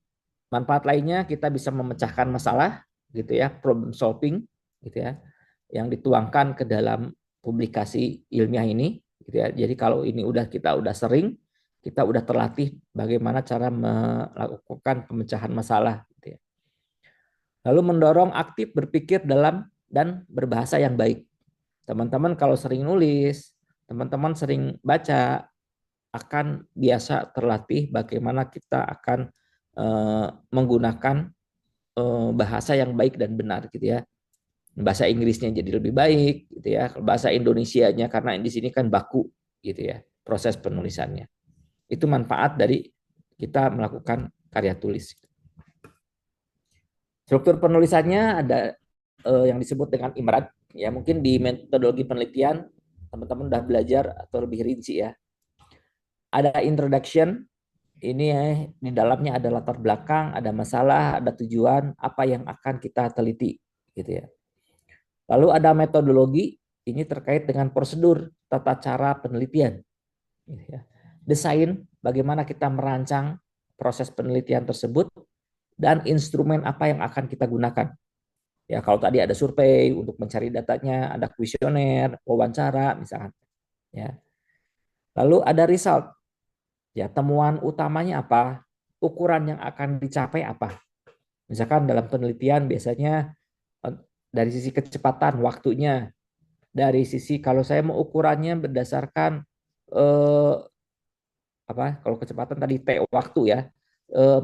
manfaat lainnya kita bisa memecahkan masalah, gitu ya, problem solving, gitu ya, yang dituangkan ke dalam publikasi ilmiah ini, gitu ya. Jadi kalau ini kita udah sering, kita udah terlatih bagaimana cara melakukan pemecahan masalah, gitu ya. Lalu mendorong aktif berpikir dalam dan berbahasa yang baik. Teman-teman kalau sering nulis, teman-teman sering baca, akan biasa terlatih bagaimana kita akan menggunakan bahasa yang baik dan benar gitu ya. Bahasa Inggrisnya jadi lebih baik gitu ya. Bahasa Indonesianya karena di sini kan baku gitu ya proses penulisannya. Itu manfaat dari kita melakukan karya tulis. Struktur penulisannya ada yang disebut dengan IMRAD ya, mungkin di metodologi penelitian teman-teman udah belajar atau lebih rinci ya. Ada introduction, ini ya, di dalamnya ada latar belakang, ada masalah, ada tujuan, apa yang akan kita teliti, gitu ya. Lalu ada metodologi, ini terkait dengan prosedur, tata cara penelitian, gitu ya. Desain, bagaimana kita merancang proses penelitian tersebut, dan instrumen apa yang akan kita gunakan. Ya, kalau tadi ada survei untuk mencari datanya, ada kuesioner, wawancara, misalkan. Ya. Lalu ada result, ya temuan utamanya apa, ukuran yang akan dicapai apa. Misalkan dalam penelitian biasanya dari sisi kecepatan waktunya, dari sisi kalau saya mau ukurannya berdasarkan eh, apa, kalau kecepatan tadi T waktu ya, eh,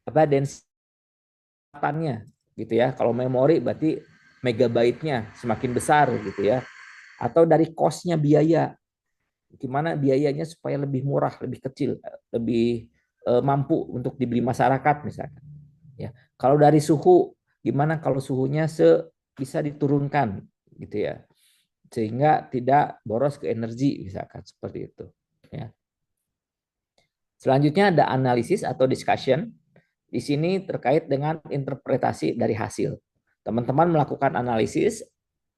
apa densitasnya gitu ya. Kalau memori berarti megabyte-nya semakin besar gitu ya. Atau dari cost-nya biaya, gimana biayanya supaya lebih murah, lebih kecil, lebih mampu untuk dibeli masyarakat misalkan. Ya, kalau dari suhu, gimana kalau suhunya bisa diturunkan gitu ya, sehingga tidak boros ke energi misalkan seperti itu. Ya. Selanjutnya ada analisis atau discussion. Di sini terkait dengan interpretasi dari hasil. Teman-teman melakukan analisis,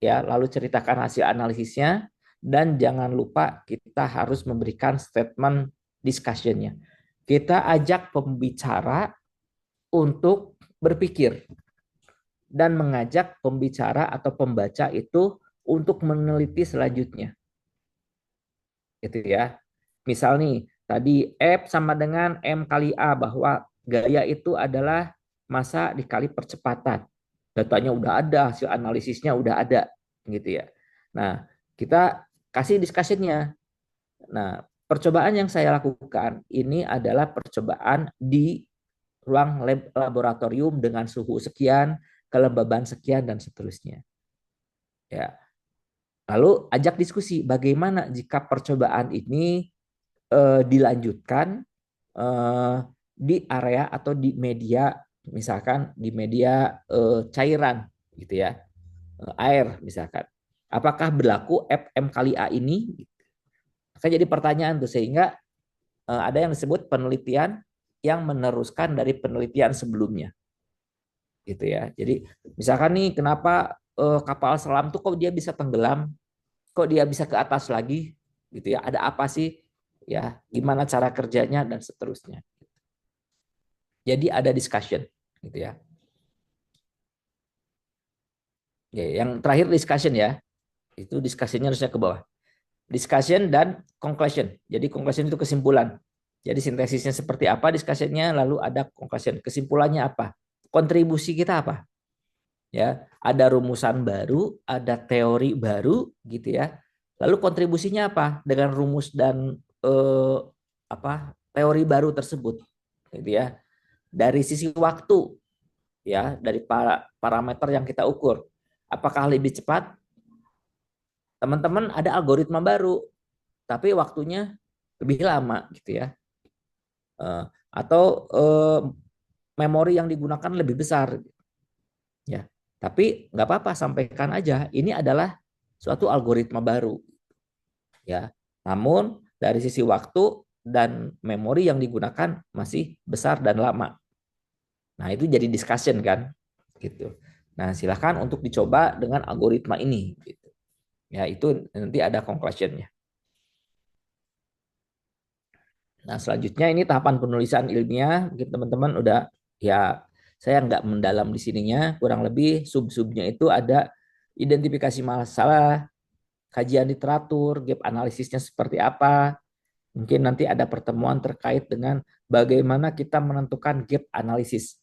ya, lalu ceritakan hasil analisisnya, dan jangan lupa kita harus memberikan statement discussionnya. Kita ajak pembicara untuk berpikir dan mengajak pembicara atau pembaca itu untuk meneliti selanjutnya. Gitu ya. Misal nih, tadi F sama dengan M kali A, bahwa gaya itu adalah massa dikali percepatan. Datanya udah ada, hasil analisisnya udah ada, gitu ya. Nah, kita kasih discussion-nya. Nah, percobaan yang saya lakukan ini adalah percobaan di ruang laboratorium dengan suhu sekian, kelembaban sekian, dan seterusnya. Ya. Lalu ajak diskusi bagaimana jika percobaan ini dilanjutkan di area atau di media, misalkan di media cairan gitu ya, air misalkan. Apakah berlaku FM kali A ini? Kan jadi pertanyaan tuh, sehingga ada yang disebut penelitian yang meneruskan dari penelitian sebelumnya. Gitu ya. Jadi misalkan nih, kenapa kapal selam tuh kok dia bisa tenggelam? Kok dia bisa ke atas lagi? Gitu ya. Ada apa sih? Ya, gimana cara kerjanya dan seterusnya. Jadi ada discussion gitu ya. Oke, yang terakhir discussion ya. Itu discussionnya harusnya ke bawah. discussion dan conclusion. Jadi conclusion itu kesimpulan. Jadi sintesisnya seperti apa, discussionnya, lalu ada conclusion. Kesimpulannya apa? Kontribusi kita apa? Ya, ada rumusan baru, ada teori baru, gitu ya. Lalu kontribusinya apa dengan rumus dan teori baru tersebut, gitu ya. Dari sisi waktu, ya, dari parameter yang kita ukur, apakah lebih cepat? Teman-teman ada algoritma baru, tapi waktunya lebih lama, gitu ya. Atau memori yang digunakan lebih besar, ya. Tapi nggak apa-apa, sampaikan aja. Ini adalah suatu algoritma baru, ya. Namun dari sisi waktu dan memori yang digunakan masih besar dan lama. Nah, itu jadi discussion kan, gitu. Nah, silakan untuk dicoba dengan algoritma ini, gitu. Ya, itu nanti ada conclusion-nya. Nah, selanjutnya ini tahapan penulisan ilmiah. Mungkin teman-teman udah, ya, saya nggak mendalam di sininya, kurang lebih sub-subnya itu ada identifikasi masalah, kajian literatur, gap analisisnya seperti apa. Mungkin nanti ada pertemuan terkait dengan bagaimana kita menentukan gap analisis.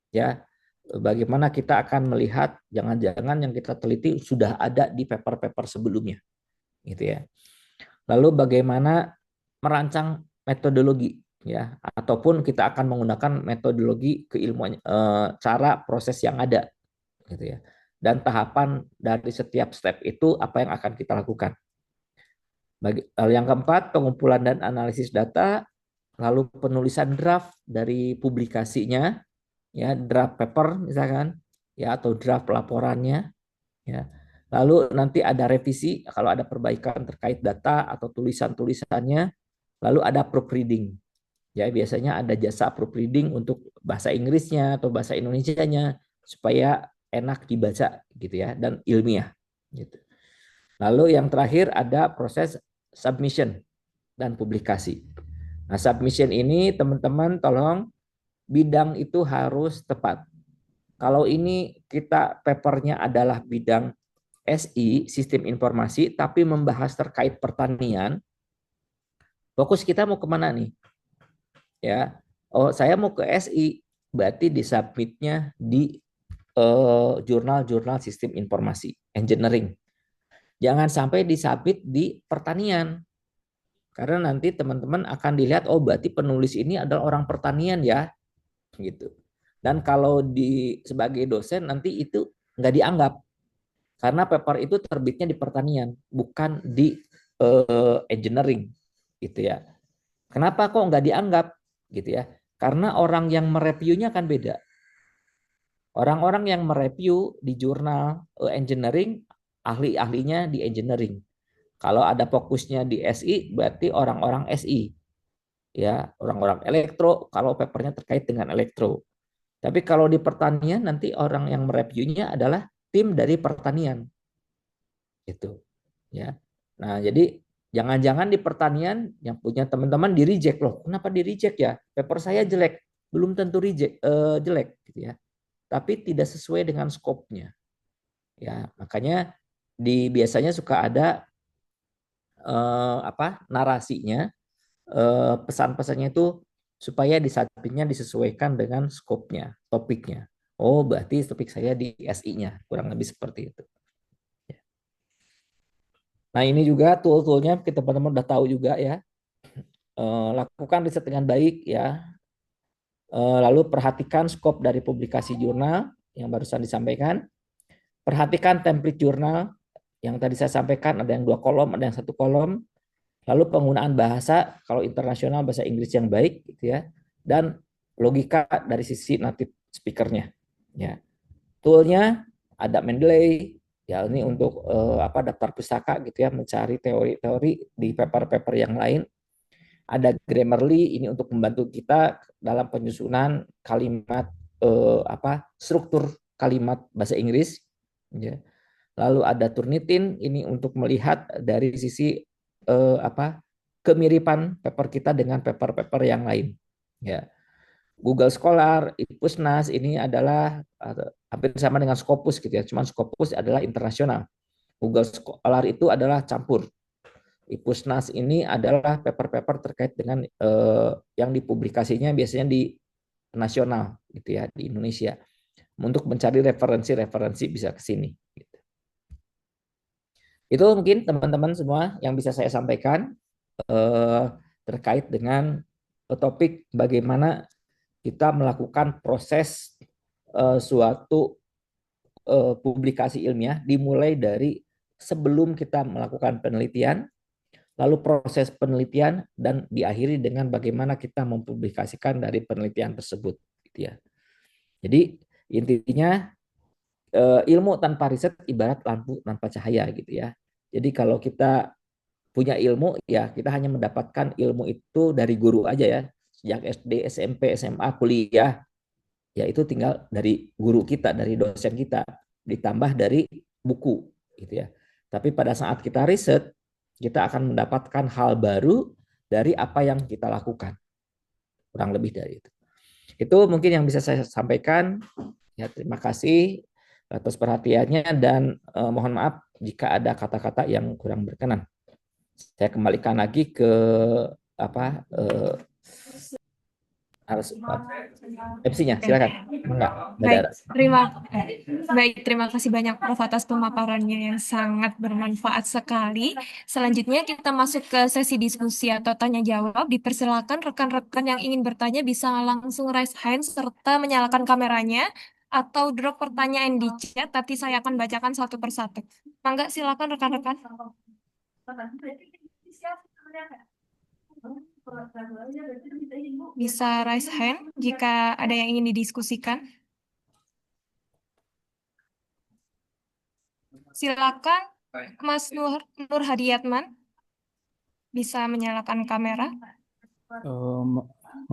Ya, bagaimana kita akan melihat jangan-jangan yang kita teliti sudah ada di paper-paper sebelumnya, gitu ya. Lalu bagaimana merancang metodologi, ya, ataupun kita akan menggunakan metodologi keilmuan, cara proses yang ada, gitu ya. Dan tahapan dari setiap step itu apa yang akan kita lakukan. Lalu yang keempat, pengumpulan dan analisis data, lalu penulisan draft dari publikasinya, ya, draft paper misalkan, ya, atau draft laporannya, ya. Lalu nanti ada revisi kalau ada perbaikan terkait data atau tulisan-tulisannya, lalu ada proofreading. Ya, biasanya ada jasa proofreading untuk bahasa Inggrisnya atau bahasa Indonesianya supaya enak dibaca, gitu ya, dan ilmiah, gitu. Lalu yang terakhir ada proses submission dan publikasi. Nah, submission ini teman-teman tolong bidang itu harus tepat. Kalau ini kita papernya adalah bidang SI, sistem informasi, tapi membahas terkait pertanian, fokus kita mau kemana nih? Ya, oh, saya mau ke SI, berarti disubmitnya di jurnal-jurnal sistem informasi, engineering. Jangan sampai disubmit di pertanian. Karena nanti teman-teman akan dilihat, oh berarti penulis ini adalah orang pertanian ya, gitu. Dan kalau sebagai dosen nanti itu nggak dianggap, karena paper itu terbitnya di pertanian, bukan di engineering, gitu ya. Kenapa kok nggak dianggap, gitu ya? Karena orang yang mereviewnya kan beda. Orang-orang yang mereview di jurnal engineering, ahli-ahlinya di engineering. Kalau ada fokusnya di SI, berarti orang-orang SI, ya, orang-orang elektro kalau papernya terkait dengan elektro. Tapi kalau di pertanian nanti orang yang mereviewnya adalah tim dari pertanian, gitu, ya. Nah, jadi jangan-jangan di pertanian yang punya teman-teman di reject, loh, kenapa di reject ya? Paper saya jelek, belum tentu jelek, gitu ya. Tapi tidak sesuai dengan skopnya, ya. Makanya biasanya suka ada narasinya, pesan-pesannya itu supaya disubmitnya disesuaikan dengan skopnya, topiknya. Oh, berarti topik saya di SI-nya, kurang lebih seperti itu. Nah, ini juga tool-toolnya kita teman-teman udah tahu juga ya. Lakukan riset dengan baik ya. Lalu perhatikan skop dari publikasi jurnal yang barusan disampaikan. Perhatikan template jurnal yang tadi saya sampaikan, ada yang 2 kolom, ada yang 1 kolom. Lalu penggunaan bahasa, kalau internasional bahasa Inggris yang baik, gitu ya, dan logika dari sisi native speakernya. Ya, toolnya ada Mendeley, ya, ini untuk daftar pustaka, gitu ya, mencari teori-teori di paper-paper yang lain. Ada Grammarly, ini untuk membantu kita dalam penyusunan kalimat, struktur kalimat bahasa Inggris. Ya. Lalu ada Turnitin, ini untuk melihat dari sisi kemiripan paper kita dengan paper-paper yang lain. Ya. Google Scholar, IPUSNAS ini adalah hampir sama dengan Scopus, gitu ya. Cuman Scopus adalah internasional. Google Scholar itu adalah campur. IPUSNAS ini adalah paper-paper terkait dengan yang dipublikasinya biasanya di nasional gitu ya di Indonesia. Untuk mencari referensi-referensi bisa ke sini. Itu mungkin teman-teman semua yang bisa saya sampaikan terkait dengan topik bagaimana kita melakukan proses suatu publikasi ilmiah dimulai dari sebelum kita melakukan penelitian, lalu proses penelitian dan diakhiri dengan bagaimana kita mempublikasikan dari penelitian tersebut, gitu ya. Jadi intinya ilmu tanpa riset ibarat lampu tanpa cahaya, gitu ya. Jadi kalau kita punya ilmu, ya kita hanya mendapatkan ilmu itu dari guru aja ya, sejak SD, SMP, SMA, kuliah, ya itu tinggal dari guru kita, dari dosen kita, ditambah dari buku, gitu ya. Tapi pada saat kita riset, kita akan mendapatkan hal baru dari apa yang kita lakukan. Kurang lebih dari itu. Itu mungkin yang bisa saya sampaikan. Ya, terima kasih atas perhatiannya dan mohon maaf jika ada kata-kata yang kurang berkenan. Saya kembalikan lagi ke apa harus MC-nya, silakan. Enggak, Baik, ada. terima kasih banyak Prof atas pemaparannya yang sangat bermanfaat sekali. Selanjutnya kita masuk ke sesi diskusi atau tanya jawab. Dipersilakan rekan-rekan yang ingin bertanya bisa langsung raise hand serta menyalakan kameranya atau drop pertanyaan di chat. Nanti saya akan bacakan satu persatu. Mangga silakan rekan-rekan. Bisa raise hand jika ada yang ingin didiskusikan. Silakan, Mas Nur Hadiatman, bisa menyalakan kamera. Mohon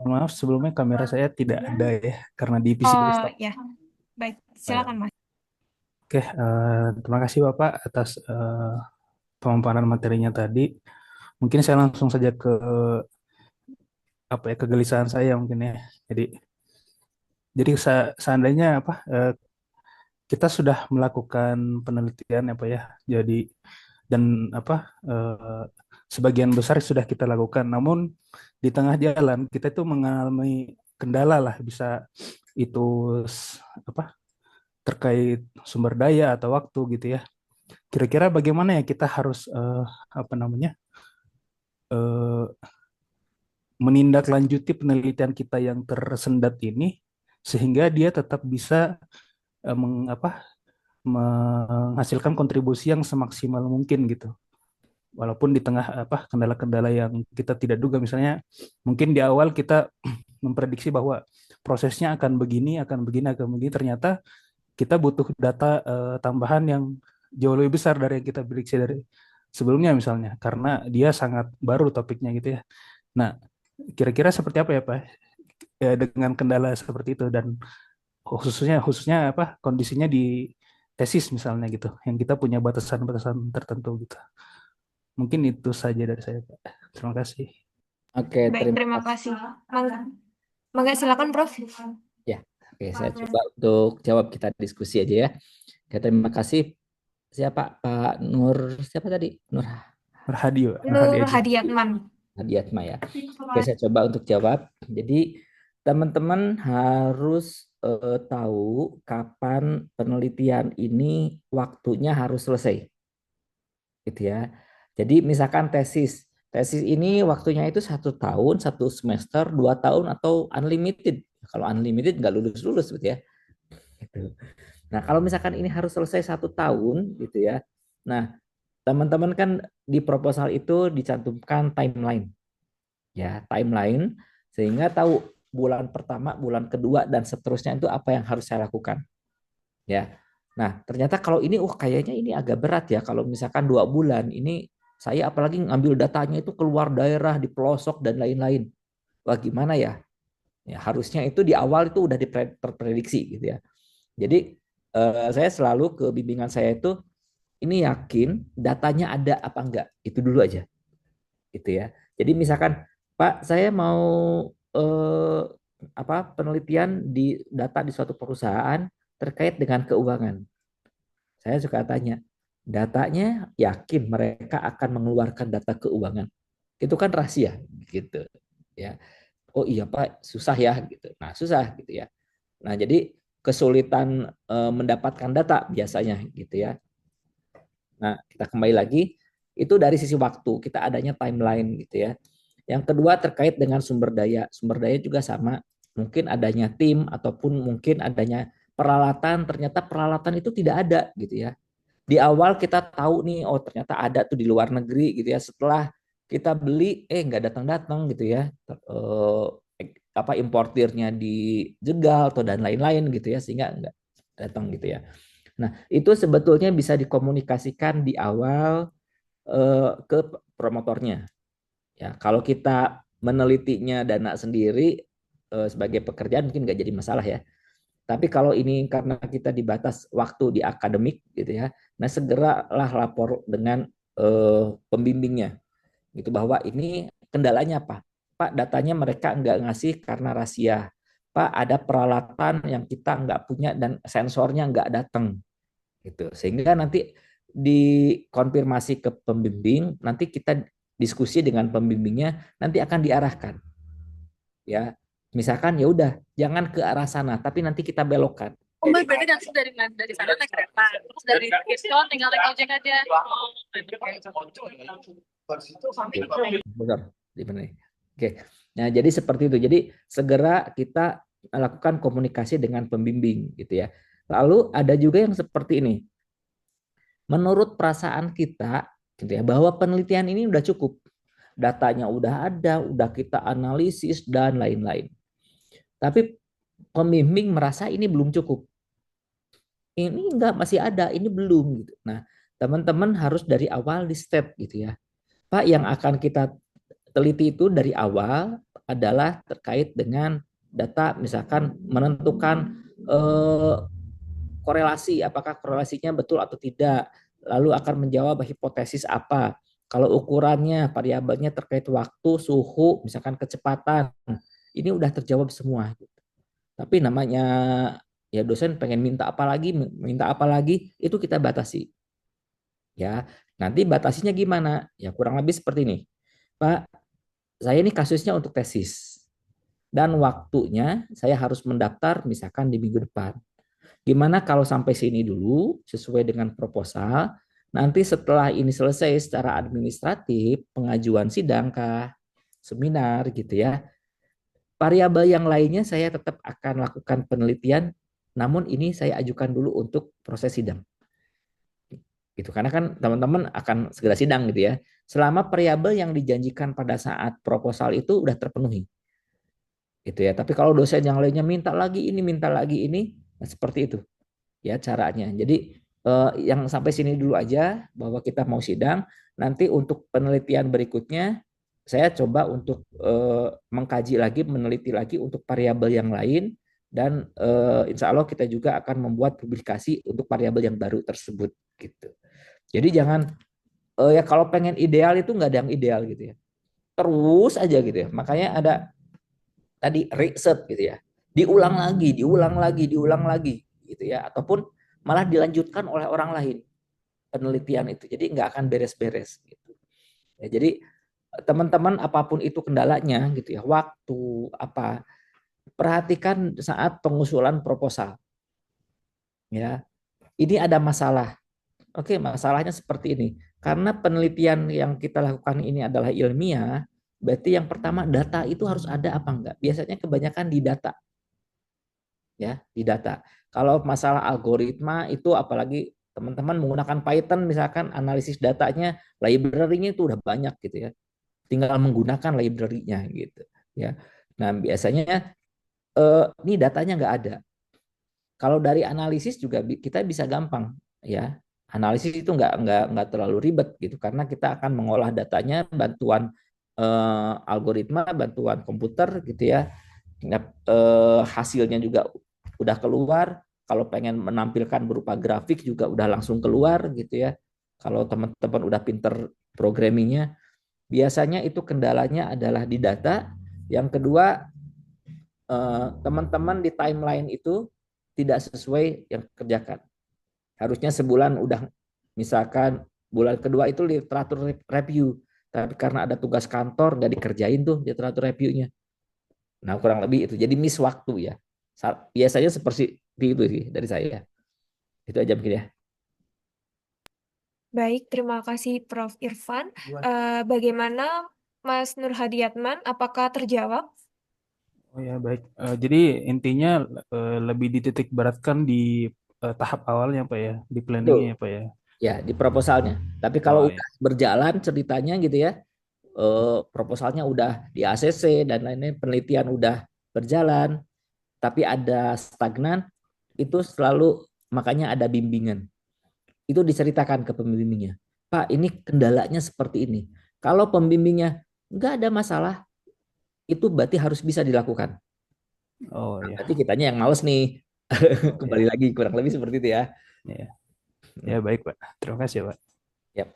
maaf sebelumnya kamera saya tidak ada ya karena di PC Oh stop. ya, baik, silakan Mas. Oke, terima kasih Bapak atas pemaparan materinya tadi. Mungkin saya langsung saja ke apa ya kegelisahan saya mungkin ya. Jadi seandainya kita sudah melakukan penelitian apa ya. Jadi dan sebagian besar sudah kita lakukan. Namun di tengah jalan kita itu mengalami kendala lah, bisa itu apa terkait sumber daya atau waktu gitu ya. Kira-kira bagaimana ya kita harus apa namanya eh, menindaklanjuti penelitian kita yang tersendat ini sehingga dia tetap bisa menghasilkan kontribusi yang semaksimal mungkin gitu. Walaupun di tengah kendala-kendala yang kita tidak duga, misalnya mungkin di awal kita memprediksi bahwa prosesnya akan begini, ternyata kita butuh data tambahan yang jauh lebih besar dari yang kita prediksi dari sebelumnya misalnya, karena dia sangat baru topiknya gitu ya. Nah, kira-kira seperti apa ya Pak? Ya, dengan kendala seperti itu dan khususnya kondisinya di tesis misalnya gitu, yang kita punya batasan-batasan tertentu gitu. Mungkin itu saja dari saya Pak. Terima kasih. Oke, Baik, terima kasih. Mangga silakan Prof. Ya, oke, saya coba untuk jawab, kita diskusi aja ya. Oke, terima kasih. Siapa Pak Nur? Siapa tadi? Nur Nur Hadiatman. Hadiatma ya. Oke, saya coba untuk jawab. Jadi teman-teman harus tahu kapan penelitian ini waktunya harus selesai, gitu ya. Jadi misalkan tesis ini waktunya itu 1 tahun, 1 semester, 2 tahun atau unlimited. Kalau unlimited nggak lulus gitu ya. Gitu. Nah kalau misalkan ini harus selesai 1 tahun, gitu ya. Nah teman-teman kan di proposal itu dicantumkan timeline, ya timeline, sehingga tahu bulan pertama, bulan kedua dan seterusnya itu apa yang harus saya lakukan, ya. Nah ternyata kalau ini, kayaknya ini agak berat ya kalau misalkan 2 bulan ini saya apalagi ngambil datanya itu keluar daerah di pelosok dan lain-lain. Wah gimana ya? Ya harusnya itu di awal itu udah terprediksi gitu ya. Jadi saya selalu ke bimbingan saya itu, ini yakin datanya ada apa enggak, itu dulu aja gitu ya. Jadi misalkan Pak saya mau penelitian di data di suatu perusahaan terkait dengan keuangan, saya suka tanya datanya yakin mereka akan mengeluarkan data keuangan. Itu kan rahasia gitu ya. Oh iya Pak, susah ya gitu. Nah, susah gitu ya. Nah, jadi kesulitan mendapatkan data biasanya gitu ya. Nah, kita kembali lagi, itu dari sisi waktu, kita adanya timeline gitu ya. Yang kedua terkait dengan sumber daya. Sumber daya juga sama, mungkin adanya tim ataupun mungkin adanya peralatan, ternyata peralatan itu tidak ada gitu ya. Di awal kita tahu nih, oh ternyata ada tuh di luar negeri gitu ya. Setelah kita beli, nggak datang-datang gitu ya. Apa importirnya dijegal atau dan lain-lain gitu ya, sehingga nggak datang gitu ya. Nah, itu sebetulnya bisa dikomunikasikan di awal ke promotornya. Ya, kalau kita menelitinya dana sendiri sebagai pekerjaan mungkin nggak jadi masalah ya. Tapi kalau ini karena kita dibatas waktu di akademik gitu ya, nah segeralah lapor dengan pembimbingnya gitu bahwa ini kendalanya apa? Pak, datanya mereka nggak ngasih karena rahasia. Pak, ada peralatan yang kita nggak punya dan sensornya nggak datang gitu. Sehingga nanti dikonfirmasi ke pembimbing, nanti kita diskusi dengan pembimbingnya, nanti akan diarahkan. Ya, misalkan ya udah jangan ke arah sana, tapi nanti kita belokkan. Oh, Mbak, berarti langsung dari sana naik kereta. Terus dari Kirstone tinggal naik ojek aja. Benar, benar. Oke. Nah, jadi seperti itu. Jadi segera kita lakukan komunikasi dengan pembimbing gitu ya. Lalu ada juga yang seperti ini. Menurut perasaan kita gitu ya, bahwa penelitian ini udah cukup. Datanya udah ada, udah kita analisis dan lain-lain. Tapi pembimbing merasa ini belum cukup. Ini enggak, masih ada, ini belum gitu. Nah, teman-teman harus dari awal di step gitu ya. Pak, yang akan kita teliti itu dari awal adalah terkait dengan data, misalkan menentukan korelasi, apakah korelasinya betul atau tidak, lalu akan menjawab hipotesis apa. Kalau ukurannya, variabelnya terkait waktu, suhu, misalkan kecepatan, ini udah terjawab semua. Tapi namanya ya dosen pengen minta apa lagi, itu kita batasi. Ya, nanti batasinya gimana? Ya kurang lebih seperti ini. Pak, saya ini kasusnya untuk tesis. Dan waktunya saya harus mendaftar misalkan di minggu depan. Gimana kalau sampai sini dulu sesuai dengan proposal, nanti setelah ini selesai secara administratif, pengajuan sidang kah, seminar gitu ya. Variabel yang lainnya saya tetap akan lakukan penelitian, namun ini saya ajukan dulu untuk proses sidang. Gitu, karena kan teman-teman akan segera sidang gitu ya. Selama variabel yang dijanjikan pada saat proposal itu udah terpenuhi. Gitu ya. Tapi kalau dosen yang lainnya minta lagi ini, nah seperti itu ya caranya. Jadi yang sampai sini dulu aja bahwa kita mau sidang. Nanti untuk penelitian berikutnya saya coba untuk mengkaji lagi, meneliti lagi untuk variabel yang lain dan insya Allah kita juga akan membuat publikasi untuk variabel yang baru tersebut gitu. Jadi jangan ya kalau pengen ideal itu nggak ada yang ideal gitu ya. Terus aja gitu ya. Makanya ada tadi riset gitu ya. Diulang lagi gitu ya. Ataupun malah dilanjutkan oleh orang lain penelitian itu. Jadi nggak akan beres-beres gitu. Ya, jadi teman-teman apapun itu kendalanya gitu ya, waktu apa, perhatikan saat pengusulan proposal. Ya, ini ada masalah. Oke, masalahnya seperti ini. Karena penelitian yang kita lakukan ini adalah ilmiah, berarti yang pertama data itu harus ada apa enggak? Biasanya kebanyakan di data. Ya, di data. Kalau masalah algoritma itu apalagi teman-teman menggunakan Python misalkan analisis datanya, library-nya itu udah banyak gitu ya. Tinggal menggunakan library-nya gitu ya. Nah, biasanya ini datanya nggak ada. Kalau dari analisis juga kita bisa gampang ya. Analisis itu nggak terlalu ribet gitu karena kita akan mengolah datanya bantuan algoritma, bantuan komputer gitu ya. Hasilnya juga udah keluar. Kalau pengen menampilkan berupa grafik juga udah langsung keluar gitu ya. Kalau teman-teman udah pinter programmingnya, biasanya itu kendalanya adalah di data. Yang kedua, teman-teman di timeline itu tidak sesuai yang kerjakan. Harusnya sebulan udah Misalkan bulan kedua itu literatur review, tapi karena ada tugas kantor nggak dikerjain tuh literatur reviewnya. Nah, kurang lebih itu. Jadi miss waktu ya. Biasanya seperti itu sih dari saya. Itu aja mungkin ya. Baik, terima kasih Prof. Irfan. Bagaimana Mas Nur Hadiatman? Apakah terjawab? Oh ya, baik. Jadi intinya lebih dititik beratkan di tahap awalnya Pak ya, di planningnya Betul. ya Pak ya. Ya, di proposalnya. Tapi Oh kalau ya. udah berjalan ceritanya gitu ya, proposalnya udah di ACC dan lainnya, penelitian udah berjalan, tapi ada stagnan, itu selalu makanya ada bimbingan. Itu diceritakan ke pembimbingnya. Pak, ini kendalanya seperti ini. Kalau pembimbingnya nggak ada masalah, itu berarti harus bisa dilakukan. Oh Nah, ya. berarti kitanya yang males nih. Oh Kembali ya. lagi kurang lebih seperti itu ya. Ya. Ya baik Pak. Terima kasih ya Pak. Yap.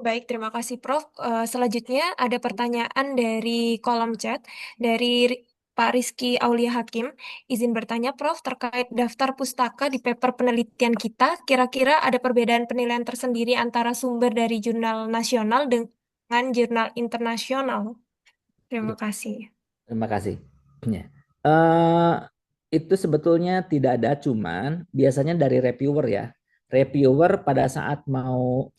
Baik, terima kasih Prof. Selanjutnya ada pertanyaan dari kolom chat dari Pak Rizky Aulia Hakim. Izin bertanya Prof, terkait daftar pustaka di paper penelitian kita, kira-kira ada perbedaan penilaian tersendiri antara sumber dari jurnal nasional dengan jurnal internasional? Terima kasih. Terima kasih. Ya. Eh, itu sebetulnya tidak ada, cuman biasanya dari reviewer ya. Reviewer pada saat mau,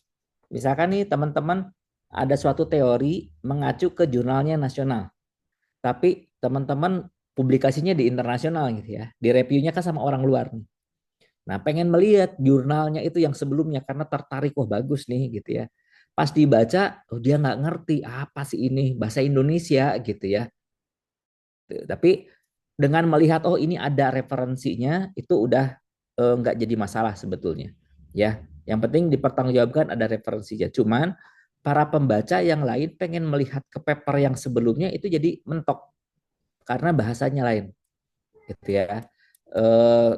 misalkan nih teman-teman ada suatu teori mengacu ke jurnalnya nasional, tapi teman-teman publikasinya di internasional gitu ya. Di reviewnya kan sama orang luar nih. Nah, pengen melihat jurnalnya itu yang sebelumnya karena tertarik, wah bagus nih gitu ya. Pas dibaca, oh dia nggak ngerti apa sih ini bahasa Indonesia gitu ya. Tapi dengan melihat oh ini ada referensinya itu udah nggak jadi masalah sebetulnya. Ya, yang penting dipertanggungjawabkan ada referensinya. Cuman para pembaca yang lain pengen melihat ke paper yang sebelumnya itu jadi mentok karena bahasanya lain, gitu ya. Eh,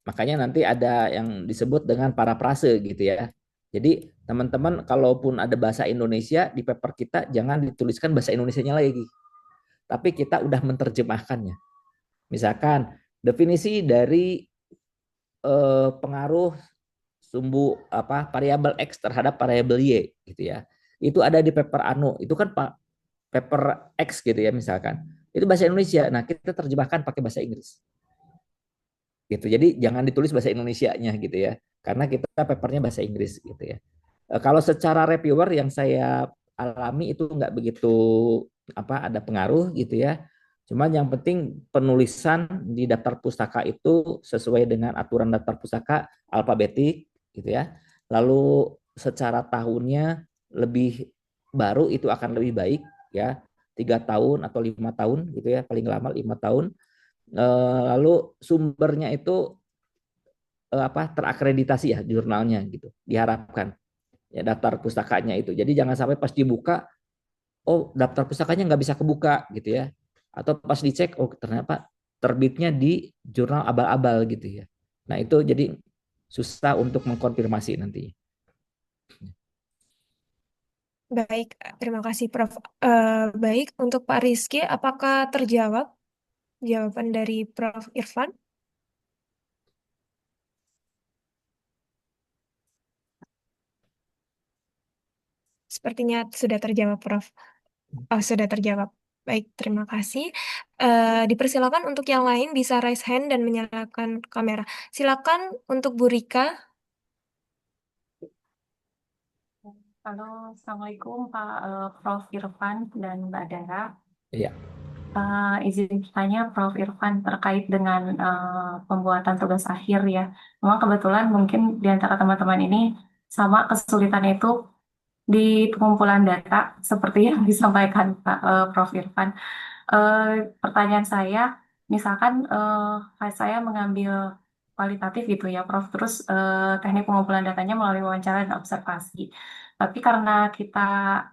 Makanya nanti ada yang disebut dengan parafrase gitu ya. Jadi teman-teman kalaupun ada bahasa Indonesia di paper kita jangan dituliskan bahasa Indonesianya lagi, tapi kita udah menerjemahkannya. Misalkan definisi dari pengaruh sumbu apa variabel x terhadap variabel y gitu ya. Itu ada di paper anu, itu kan Pak paper X gitu ya misalkan. Itu bahasa Indonesia. Nah, kita terjemahkan pakai bahasa Inggris. Gitu. Jadi jangan ditulis bahasa Indonesianya gitu ya. Karena kita papernya bahasa Inggris gitu ya. Kalau secara reviewer yang saya alami itu nggak begitu apa ada pengaruh gitu ya. Cuman yang penting penulisan di daftar pustaka itu sesuai dengan aturan daftar pustaka alfabetik gitu ya. Lalu secara tahunnya lebih baru itu akan lebih baik ya. 3 tahun atau 5 tahun gitu ya, paling lama 5 tahun. Lalu sumbernya itu apa terakreditasi ya jurnalnya gitu diharapkan ya daftar pustakanya itu. Jadi jangan sampai pas dibuka, oh daftar pustakanya nggak bisa kebuka gitu ya. Atau pas dicek, oh ternyata terbitnya di jurnal abal-abal gitu ya. Nah itu jadi susah untuk mengkonfirmasi nanti. Baik, terima kasih Prof. Baik, untuk Pak Rizky, apakah terjawab jawaban dari Prof. Irfan? Sepertinya sudah terjawab, Prof. Oh, sudah terjawab. Baik, terima kasih. Dipersilakan untuk yang lain bisa raise hand dan menyalakan kamera. Silakan untuk Bu Rika. Halo, Assalamualaikum Pak Prof. Irfan dan Mbak Dara. Iya. Izin tanya Prof. Irfan terkait dengan pembuatan tugas akhir ya. Memang kebetulan mungkin di antara teman-teman ini sama kesulitannya itu di pengumpulan data seperti yang disampaikan Pak Prof. Irfan. Pertanyaan saya, misalkan saya mengambil kualitatif gitu ya, Prof. Terus teknik pengumpulan datanya melalui wawancara dan observasi. Tapi karena kita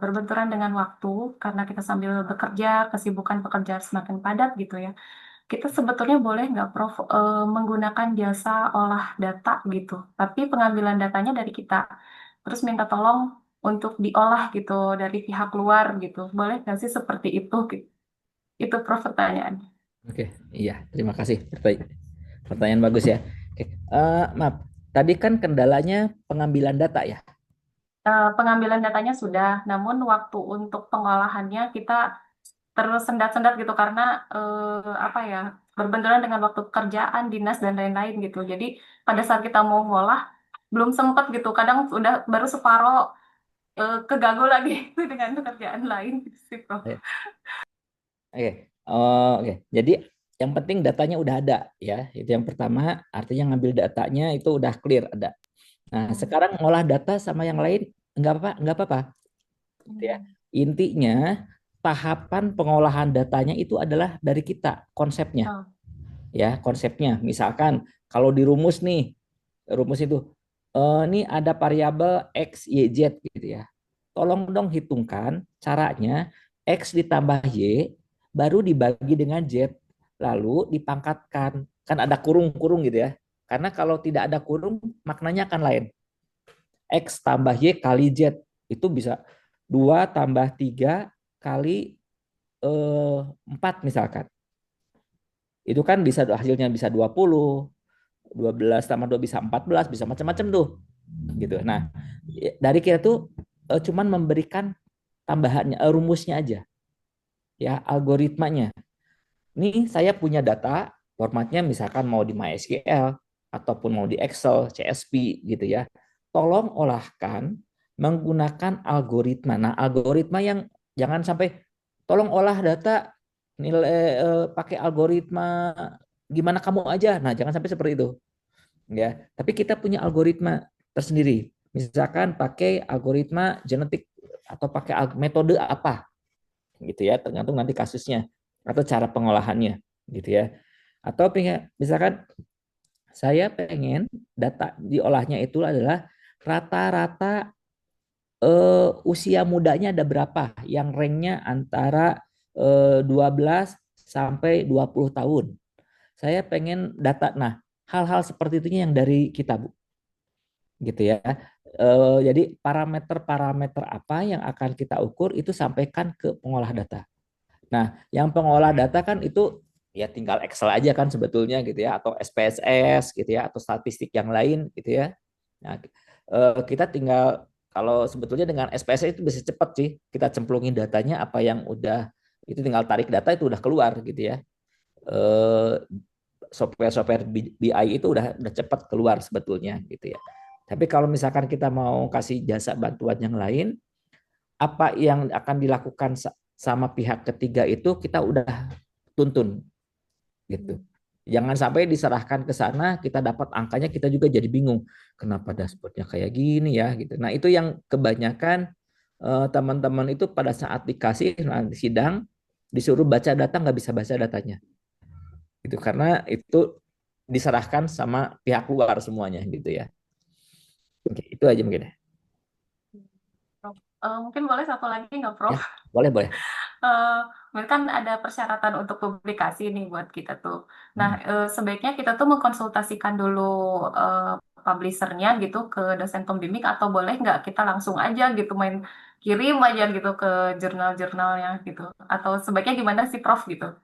berbenturan dengan waktu, karena kita sambil bekerja, kesibukan pekerjaan semakin padat gitu ya, kita sebetulnya boleh nggak, Prof, menggunakan jasa olah data gitu, tapi pengambilan datanya dari kita, terus minta tolong untuk diolah gitu dari pihak luar gitu, boleh nggak sih seperti itu? Itu Prof pertanyaan. Oke, iya terima kasih. Pertanyaan bagus ya. Oke, maaf. Tadi kan kendalanya pengambilan data ya. Pengambilan datanya sudah, namun waktu untuk pengolahannya kita tersendat-sendat gitu karena apa ya, berbenturan dengan waktu pekerjaan, dinas dan lain-lain gitu. Jadi pada saat kita mau ngolah belum sempet gitu. Kadang udah baru separoh keganggu lagi dengan pekerjaan lain gitu sih, Prof. Oke, oke. Jadi yang penting datanya udah ada ya. Itu yang pertama. Artinya ngambil datanya itu udah clear ada. Nah, sekarang ngolah data sama yang lain nggak apa-apa. Gitu ya. Intinya tahapan pengolahan datanya itu adalah dari kita konsepnya. Oh, Ya, konsepnya. Misalkan kalau di rumus itu ini ada variabel x, y, z gitu ya. Tolong dong hitungkan caranya x ditambah y baru dibagi dengan z lalu dipangkatkan. Kan ada kurung-kurung gitu ya. Karena kalau tidak ada kurung maknanya akan lain. X tambah Y kali Z itu bisa 2 tambah 3 kali 4 misalkan. Itu kan bisa hasilnya bisa 20, 12 tambah 2 bisa 14, bisa macam-macam tuh. Gitu. Nah, dari kita tuh cuman memberikan tambahannya rumusnya aja. Ya, algoritmanya. Nih saya punya data, formatnya misalkan mau di MySQL ataupun mau di Excel, CSV gitu ya. Tolong olahkan menggunakan algoritma. Nah, algoritma yang jangan sampai tolong olah data nilai pakai algoritma gimana kamu aja. Nah, jangan sampai seperti itu. Ya, tapi kita punya algoritma tersendiri. Misalkan pakai algoritma genetik atau pakai metode apa gitu ya, tergantung nanti kasusnya atau cara pengolahannya gitu ya. Atau misalkan saya pengen data diolahnya itu adalah rata-rata usia mudanya ada berapa yang ranknya antara 12 sampai 20 tahun. Saya pengen data. Nah, hal-hal seperti itu yang dari kita, Bu. Gitu ya. Jadi parameter-parameter apa yang akan kita ukur itu sampaikan ke pengolah data. Nah, yang pengolah data kan itu ya tinggal Excel aja kan sebetulnya gitu ya, atau SPSS gitu ya, atau statistik yang lain gitu ya. Nah, kita tinggal kalau sebetulnya dengan SPSS itu bisa cepat sih, kita cemplungin datanya apa yang udah itu tinggal tarik data itu udah keluar gitu ya. Software-software BI itu udah cepat keluar sebetulnya gitu ya. Tapi kalau misalkan kita mau kasih jasa bantuan yang lain, apa yang akan dilakukan sama pihak ketiga itu kita udah tuntun gitu. Jangan sampai diserahkan ke sana kita dapat angkanya kita juga jadi bingung kenapa dashboardnya kayak gini ya gitu. Nah itu yang kebanyakan teman-teman itu pada saat dikasih nanti sidang disuruh baca data nggak bisa baca datanya itu karena itu diserahkan sama pihak luar semuanya gitu ya. Oke, itu aja mungkin ya. Prof. Mungkin boleh satu lagi nggak, Prof? Ya, boleh boleh. Kan ada persyaratan untuk publikasi nih buat kita tuh. Nah, sebaiknya kita tuh mengkonsultasikan dulu publishernya gitu ke dosen pembimbing atau boleh nggak kita langsung aja gitu main kirim aja gitu ke jurnal-jurnalnya gitu. Atau sebaiknya gimana sih, Prof gitu?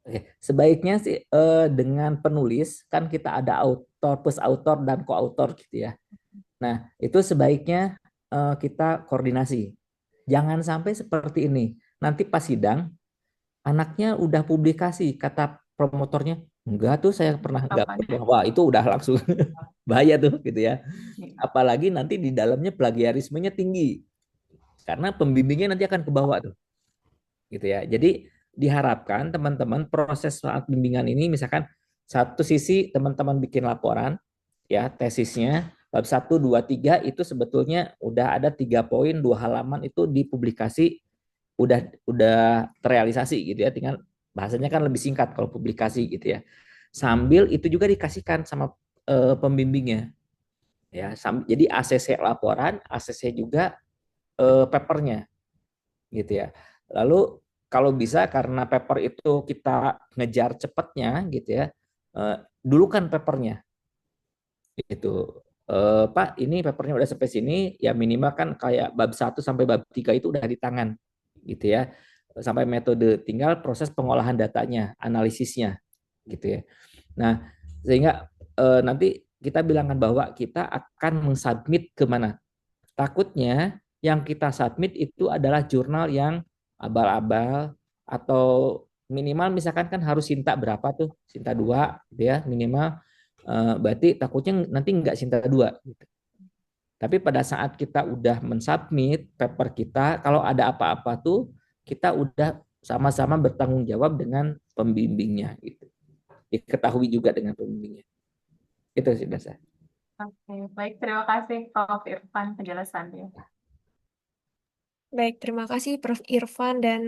Oke, sebaiknya sih dengan penulis kan kita ada author plus author dan co-author gitu ya. Nah, itu sebaiknya kita koordinasi. Jangan sampai seperti ini. Nanti pas sidang, anaknya udah publikasi, kata promotornya, enggak tuh saya pernah nggak Apa? pegang. Wah, itu udah langsung bahaya tuh gitu ya. Apalagi nanti di dalamnya plagiarismenya tinggi. Karena pembimbingnya nanti akan ke bawah tuh. Gitu ya. Jadi diharapkan teman-teman proses saat bimbingan ini misalkan satu sisi teman-teman bikin laporan ya tesisnya bab 1, 2, 3 itu sebetulnya udah ada 3 poin 2 halaman itu dipublikasi udah terrealisasi gitu ya tinggal bahasanya kan lebih singkat kalau publikasi gitu ya sambil itu juga dikasihkan sama pembimbingnya ya jadi ACC laporan ACC juga papernya gitu ya lalu kalau bisa karena paper itu kita ngejar cepatnya gitu ya dulu kan papernya itu Pak ini papernya udah sampai sini ya minimal kan kayak bab 1 sampai bab 3 itu udah di tangan gitu ya sampai metode tinggal proses pengolahan datanya analisisnya gitu ya nah sehingga nanti kita bilangkan bahwa kita akan mensubmit ke mana. Takutnya yang kita submit itu adalah jurnal yang abal-abal atau minimal misalkan kan harus Sinta berapa tuh, Sinta 2 gitu ya minimal. Berarti takutnya nanti nggak Sinta 2 gitu. Tapi pada saat kita udah mensubmit paper kita, kalau ada apa-apa tuh kita udah sama-sama bertanggung jawab dengan pembimbingnya gitu. Diketahui juga dengan pembimbingnya. Itu sih dasar. Oke, baik. Terima kasih Prof. Irfan penjelasannya. Baik, terima kasih Prof. Irfan dan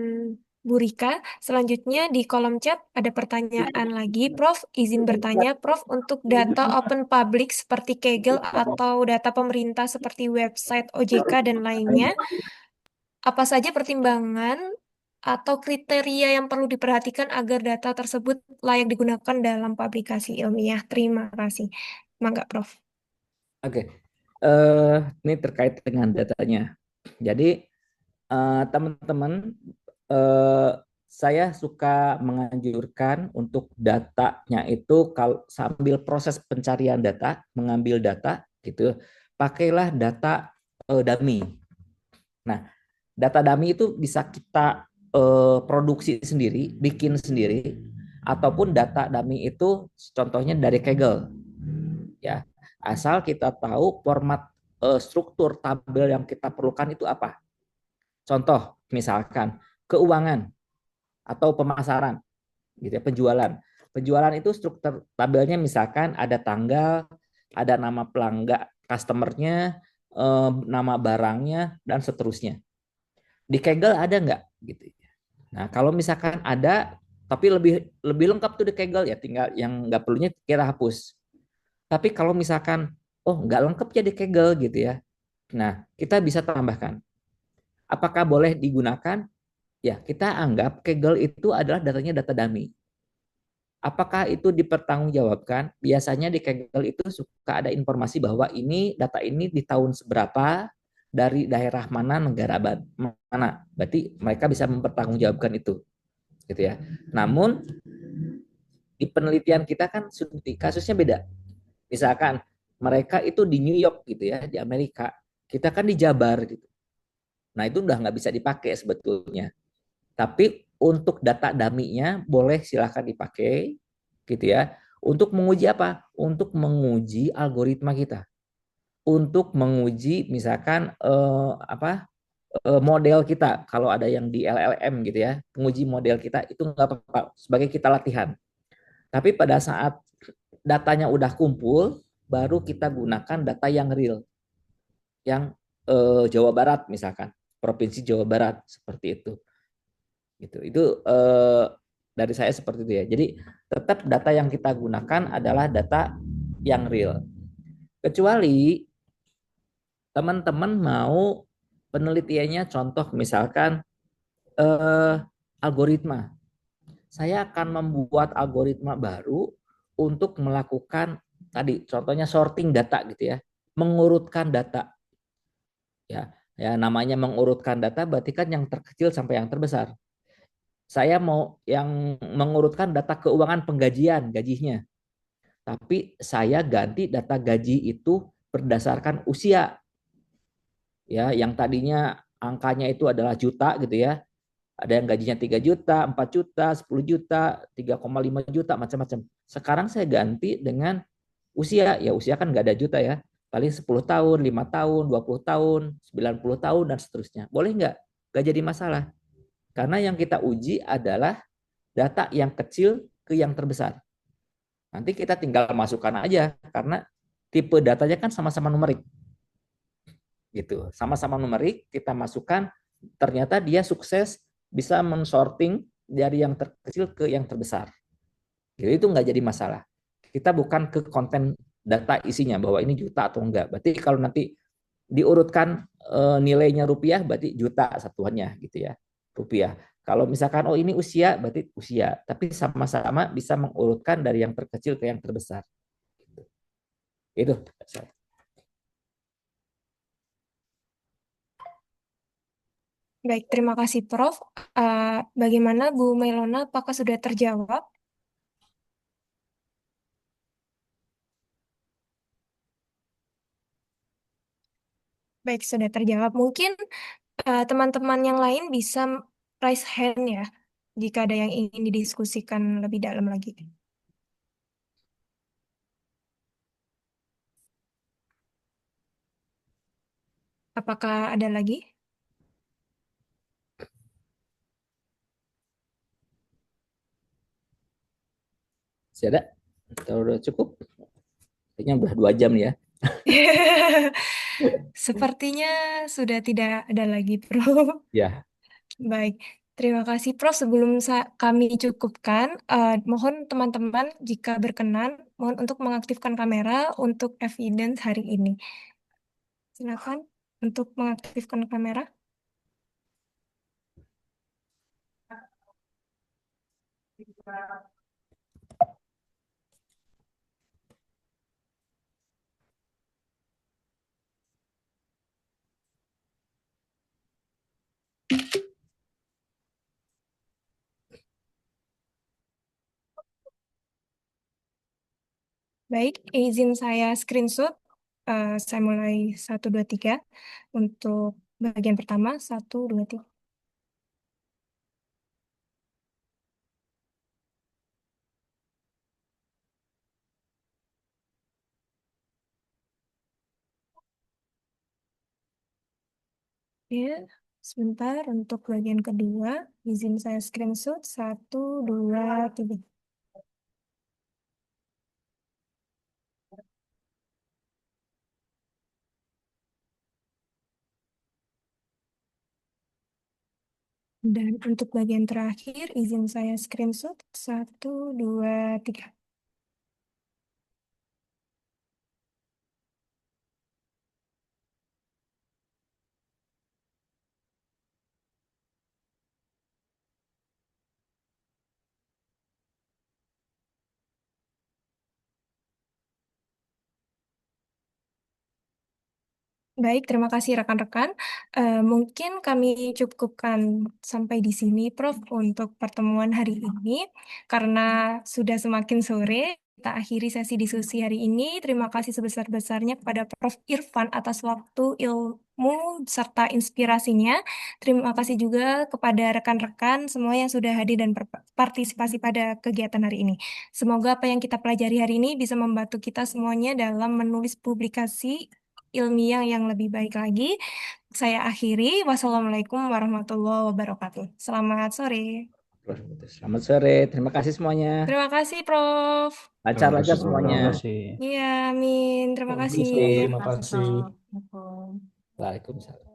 Bu Rika. Selanjutnya di kolom chat ada pertanyaan lagi. Prof, izin bertanya, Prof, untuk data open public seperti Kaggle atau data pemerintah seperti website OJK dan lainnya, apa saja pertimbangan atau kriteria yang perlu diperhatikan agar data tersebut layak digunakan dalam publikasi ilmiah? Terima kasih. Mangga, Prof. Oke. Ini terkait dengan datanya. Jadi teman-teman, saya suka menganjurkan untuk datanya itu kalau sambil proses pencarian data, mengambil data gitu, pakailah data dummy. Nah, data dummy itu bisa kita produksi sendiri, bikin sendiri, ataupun data dummy itu contohnya dari Kaggle, ya. Asal kita tahu format struktur tabel yang kita perlukan itu apa. Contoh, misalkan keuangan atau pemasaran, gitu ya, penjualan. Penjualan itu struktur tabelnya misalkan ada tanggal, ada nama pelanggan, customernya, nama barangnya, dan seterusnya. Di Kaggle ada nggak? Gitu. Nah, kalau misalkan ada, tapi lebih lengkap tuh di Kaggle ya, tinggal yang nggak perlunya kita hapus. Tapi kalau misalkan, oh nggak lengkap ya di Kaggle gitu ya, nah kita bisa tambahkan. Apakah boleh digunakan? Ya, kita anggap Kaggle itu adalah datanya data dummy. Apakah itu dipertanggungjawabkan? Biasanya di Kaggle itu suka ada informasi bahwa ini data ini di tahun seberapa, dari daerah mana, negara mana. Berarti mereka bisa mempertanggungjawabkan itu, gitu ya. Namun di penelitian kita kan kasusnya beda. Misalkan mereka itu di New York gitu ya, di Amerika. Kita kan di Jabar gitu. Nah itu udah nggak bisa dipakai sebetulnya. Tapi untuk data dummy-nya boleh silahkan dipakai, gitu ya. Untuk menguji apa? Untuk menguji algoritma kita. Untuk menguji misalkan model kita. Kalau ada yang di LLM gitu ya, penguji model kita itu nggak apa-apa sebagai kita latihan. Tapi pada saat datanya udah kumpul, baru kita gunakan data yang real, yang Jawa Barat misalkan, provinsi Jawa Barat seperti itu. Gitu. Itu dari saya seperti itu ya. Jadi tetap data yang kita gunakan adalah data yang real. Kecuali teman-teman mau penelitiannya contoh misalkan algoritma. Saya akan membuat algoritma baru untuk melakukan tadi contohnya sorting data gitu ya, mengurutkan data. Ya namanya mengurutkan data berarti kan yang terkecil sampai yang terbesar. Saya mau yang mengurutkan data keuangan penggajian, gajinya. Tapi saya ganti data gaji itu berdasarkan usia. Ya, yang tadinya angkanya itu adalah juta gitu ya. Ada yang gajinya 3 juta, 4 juta, 10 juta, 3,5 juta, macam-macam. Sekarang saya ganti dengan usia. Ya usia kan nggak ada juta ya. Paling 10 tahun, 5 tahun, 20 tahun, 90 tahun, dan seterusnya. Boleh nggak? Nggak jadi masalah. Karena yang kita uji adalah data yang kecil ke yang terbesar. Nanti kita tinggal masukkan aja, karena tipe datanya kan sama-sama numerik. Gitu. Sama-sama numerik, kita masukkan, ternyata dia sukses bisa mensorting dari yang terkecil ke yang terbesar. Gitu, itu nggak jadi masalah. Kita bukan ke konten data isinya, bahwa ini juta atau enggak. Berarti kalau nanti diurutkan nilainya rupiah, berarti juta satuannya gitu ya, rupiah. Kalau misalkan oh ini usia, berarti usia. Tapi sama-sama bisa mengurutkan dari yang terkecil ke yang terbesar. Itu. Baik, terima kasih Prof. Bagaimana Bu Mailona, apakah sudah terjawab? Baik, sudah terjawab. Mungkin teman-teman yang lain bisa raise hand ya, jika ada yang ingin didiskusikan lebih dalam lagi. Apakah ada lagi? Masih ada? Atau udah cukup? Kayaknya udah 2 jam ya. Sepertinya sudah tidak ada lagi, Prof. Ya, Baik, terima kasih, Prof. Sebelum kami cukupkan, mohon teman-teman jika berkenan, mohon untuk mengaktifkan kamera untuk evidence hari ini. Silakan untuk mengaktifkan kamera. Baik, izin saya screenshot. Saya mulai 1, 2, 3. Untuk bagian pertama, 1, 2, 3. Ya, sebentar untuk bagian kedua. Izin saya screenshot. 1, 2, 3. Dan untuk bagian terakhir, izin saya screenshot. 1, 2, 3. Baik, terima kasih rekan-rekan. Mungkin kami cukupkan sampai di sini, Prof, untuk pertemuan hari ini. Karena sudah semakin sore, kita akhiri sesi diskusi hari ini. Terima kasih sebesar-besarnya kepada Prof Irfan atas waktu, ilmu, serta inspirasinya. Terima kasih juga kepada rekan-rekan semua yang sudah hadir dan berpartisipasi pada kegiatan hari ini. Semoga apa yang kita pelajari hari ini bisa membantu kita semuanya dalam menulis publikasi ilmiah yang lebih baik lagi. Saya akhiri. Wassalamualaikum warahmatullahi wabarakatuh. Selamat sore. selamat sore. Terima kasih semuanya. Terima kasih, Prof. Lancar-lancar Terima semuanya. kasih. Iya, amin. Terima kasih. Terima kasih. Assalamualaikum. Waalaikumsalam.